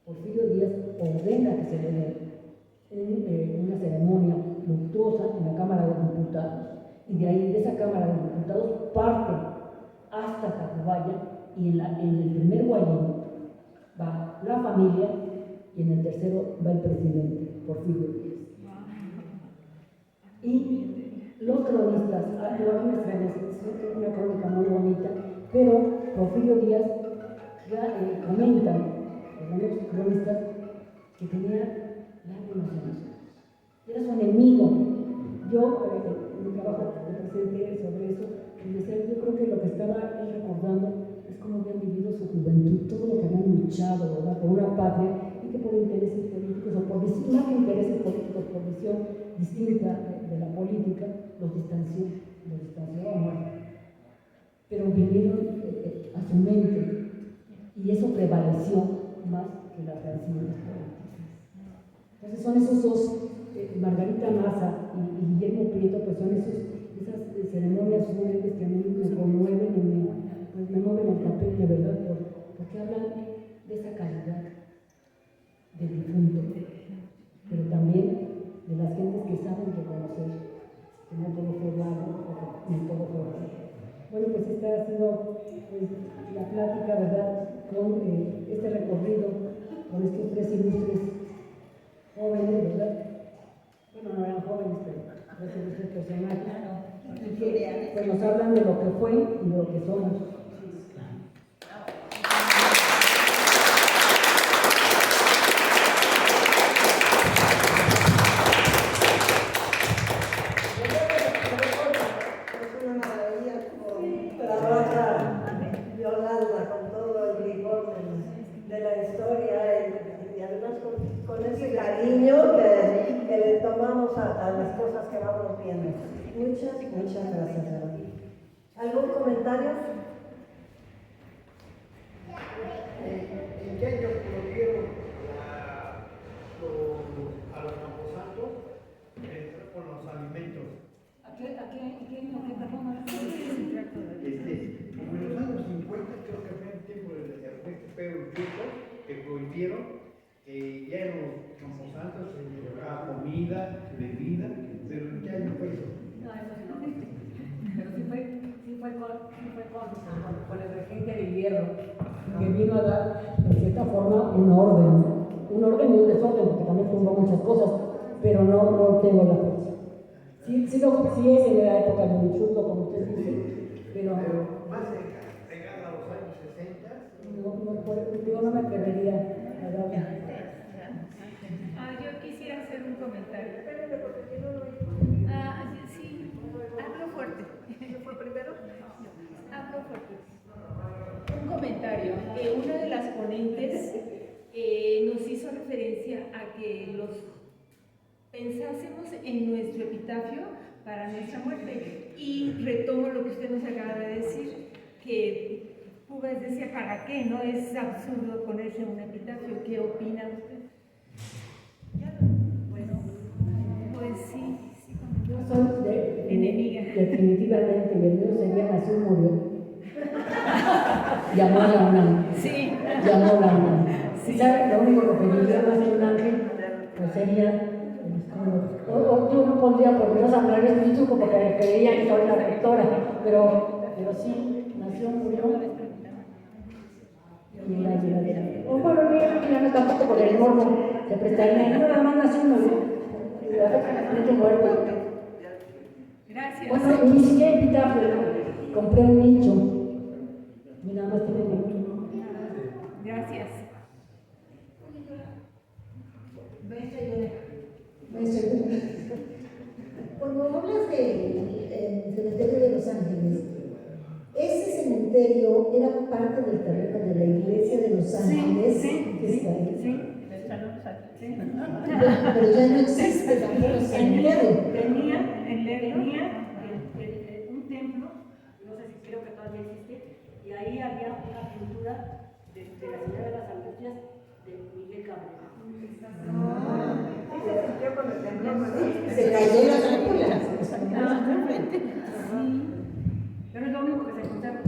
Porfirio Díaz ordena que se le dé una ceremonia luctuosa en la Cámara de Diputados, y de ahí, de esa Cámara de Diputados, parte hasta Tacubaya, y en el primer guayín va la familia, y en el tercero va el presidente, Porfirio Díaz. Y los cronistas, yo aquí me extraño, es una crónica muy bonita, pero Porfirio Díaz comentan, los cronistas, que tenía lágrimas en los ojos. Era su enemigo. Yo, en mi trabajo presenté sobre eso, y decía, yo creo que lo que estaba él recordando es cómo habían vivido su juventud, todo lo que habían luchado, ¿verdad?, por una patria, y que por intereses políticos, o por visión, más que intereses políticos, por visión distinta de la política, los distanció a muerte. Pero vivieron a su mente, y eso prevaleció más que las canciones políticas. Entonces son esos dos, Margarita Maza y Guillermo Prieto, pues son esas ceremonias fúnebres que a mí me conmueven y me mueven el tapete, ¿verdad? Porque hablan de esa calidad del difunto, pero también de las gentes que saben reconocer que no todo fue malo o que no todo fue bueno. Bueno, pues esta ha sido pues, la plática, ¿verdad?, con este recorrido, con estos tres ilustres jóvenes, ¿verdad? Bueno, no eran jóvenes, pero tres ilustres personajes, y que pues, nos hablan de lo que fue y de lo que somos. Yolanda con todo el rigor de la historia y además con ese cariño que le tomamos a las cosas que vamos viendo. Muchas gracias. ¿Algún comentario? ¿En qué año prohibieron a los camposantos con los alimentos? ¿A qué persona? En los años 50 creo que fue el tiempo de Pedro Yuco, que prohibieron que ya en los camposantos se llevaba comida, bebida, pero ¿en qué año fue eso? No, eso sí no existe. Pero sí fue con el regente de Hierro, que vino a dar, en cierta forma, un orden y un desorden, porque también tuvo muchas cosas, pero no tengo la fecha. Sí es en la época de Michuto, como usted dice, pero más pegada a los años 60. Yo no me atrevería a dar. Yo quisiera hacer un comentario. Sí, hablo fuerte. ¿Fue primero? Hablo fuerte. Un comentario. ponentes nos hizo referencia a que los pensásemos en nuestro epitafio para nuestra muerte. Y retomo lo que usted nos acaba de decir, que Pugas decía, ¿para qué? No es absurdo ponerse un epitafio. ¿Qué opina usted? Bueno, pues sí, Yo soy enemiga. definitivamente, y el mío sería nació y murió. Llamó a la UNAM. Sí. Llamó a la UNAM. Sí. ¿Sabe? Lo único que pediría más que un ángel, pues sería, yo no pondría por Dios a María Espíritu porque creía que soy la rectora, pero sí, nació, murió. O bueno, mira, no tampoco porque el morbo se prestaría, no, nada más nació y murió. Muerto. Gracias. Bueno, ni siquiera epitafio, compré un nicho. Y nada más tiene nicho. Gracias. Cuando hablas del cementerio de Los Ángeles, ese cementerio era parte del terreno de la iglesia de Los Ángeles. Que está ahí. Pero ya no existe tampoco el cementerio. Tenía un templo, no sé si creo que todavía existe, y ahí había una pintura de la Señora de las Angustias de Miguel Cabrera. Se cayó la cúpula. Pero es lo único que se conserva.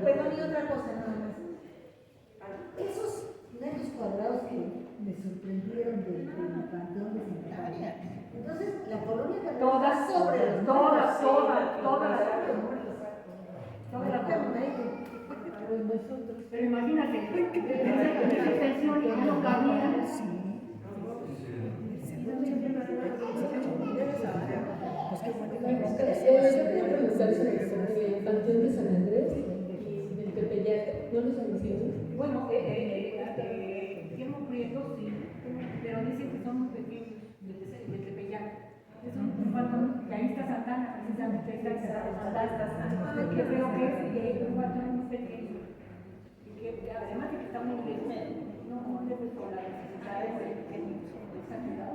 Perdón, y otra cosa nada más. Esos metros cuadrados que me sorprendieron del Panteón de Santa María. Entonces, la colonia Todas, está sobre los todas. Pero imagínate, esa extensión que no cabía. Yo quería preguntar sobre el Panteón de San Andrés y del Tepeyac. ¿No los han visto? Bueno, Guillermo Prieto sí, pero dicen que son muy pequeños, de Tepeyac. Es un panteón que ahí está Santana, precisamente, ahí está Santana. Yo creo que es un panteón muy pequeño. Y que además de que está muy lejos, no cumple con las necesidades de esa ciudad.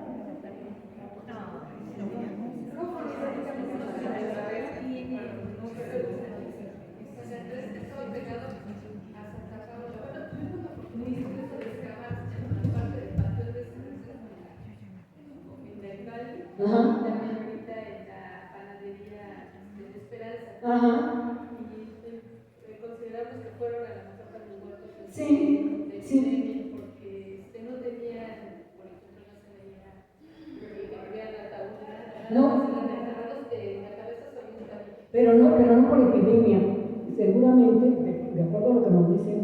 Ajá. Ahorita en la panadería de la Esperanza. Ajá. Y consideramos que fueron a la mejor para los muertos de Sí. epidemia, porque no tenían, por ejemplo, no se veía que habían ataúd, No. la cabeza solía estar. Pero no por epidemia. Seguramente, de acuerdo a lo que nos dicen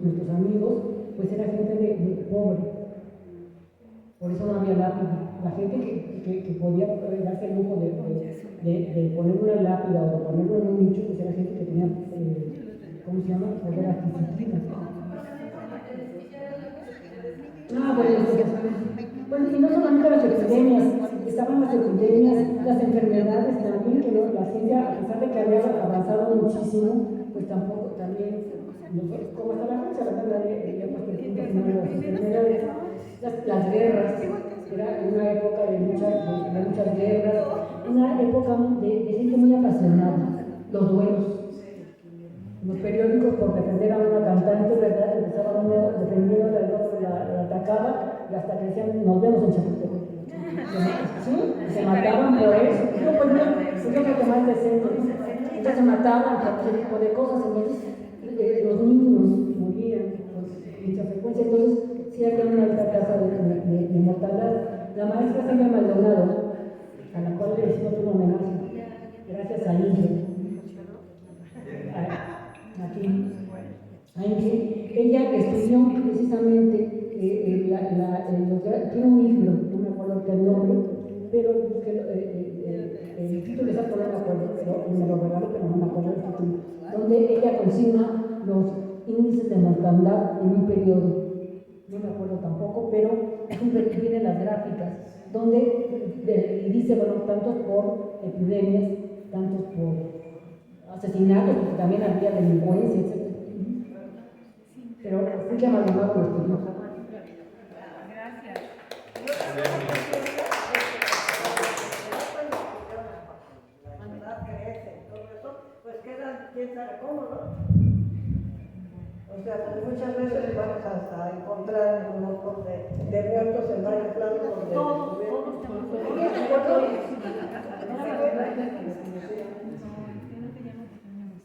nuestros amigos, pues era gente de pobre. Por eso no había lápida. La gente que podía darse el lujo de poner una lápida o de ponerlo en un nicho, pues era gente que tenía, ¿cómo se llama? Poder adquisitivo. Bueno, y no solamente las epidemias, estaban las epidemias, las enfermedades también, que la ciencia, a pesar de que había avanzado muchísimo, pues tampoco, también, como hasta la fecha, la verdad, ya pues que las enfermedades, las guerras, era una época de muchas guerras, una época de gente muy apasionada, los duelos. Los periódicos, por defender a una cantante, ¿verdad? Empezaba uno defendiendo, el otro la atacaba, y hasta que decían, nos vemos en Chapultepec. ¿Sí? Se mataban por eso. Yo, pues no, yo creo que más decente, ¿no? Entonces se mataban por ese tipo de cosas, entonces los niños morían con mucha frecuencia, entonces sí había una alta tasa de mortalidad. La maestra Silvia Maldonado, a la cual le hicimos un homenaje, gracias a Ingrid. Ella estudió precisamente, tiene un libro, no me acuerdo el nombre, pero el título exacto no me acuerdo, pero me lo regaló, pero no me acuerdo el título, donde ella consigna los índices de mortalidad en un periodo, no me acuerdo tampoco, pero es un periodo, tiene las gráficas, donde dice, bueno, tantos por epidemias, tantos por asesinatos, porque también había delincuencia, etc. Pero pero sí que Maldonado lo estudió. Gracias. La edad crece, todo eso, pues queda quién sabe cómo, ¿no? O sea, pues muchas veces vamos hasta encontrar un montón de muertos en varios lados donde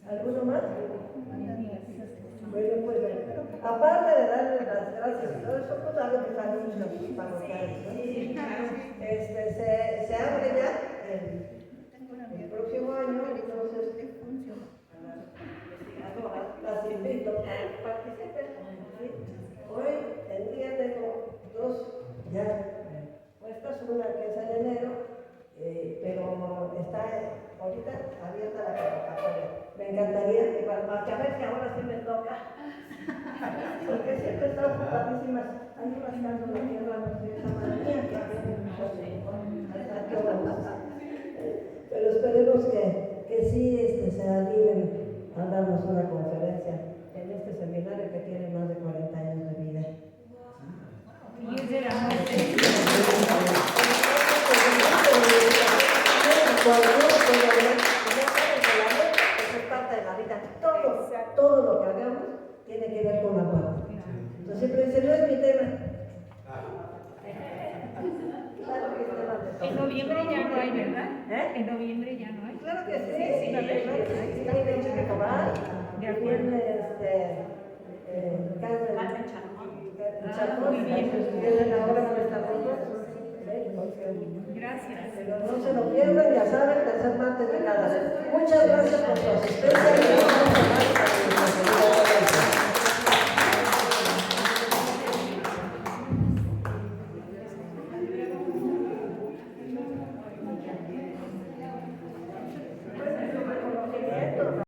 ¿alguno más? Bueno, pues aparte de darles las gracias y todo eso, pues algo que están muchos parroquiales, ¿no? Se abre ya el próximo año, entonces las invito a que participen. ¿Sí? Hoy en día tengo dos ya puestas, una que es en enero, pero está ahorita abierta la convocatoria. Me encantaría que, a ver si ahora sí me toca, porque siempre está ocupadísimas. Hay rascando la tierra, no sé, esa manía que pero esperemos que sí se animen a darnos una conferencia en este seminario que tiene más de 40 años de vida. Y es de la muerte. Es parte de la vida. Todo lo que hagamos tiene que ver con la muerte. Entonces siempre dicen, no es mi tema. En noviembre ya no hay, ¿verdad? En noviembre ya no hay. Claro que sí. Viene Chicacabal, viene Carmen Chacón, viene ahora con esta ropa. Gracias. Pero no se lo pierdan, ya saben, tercer martes de cada mes. Muchas gracias por su asistencia.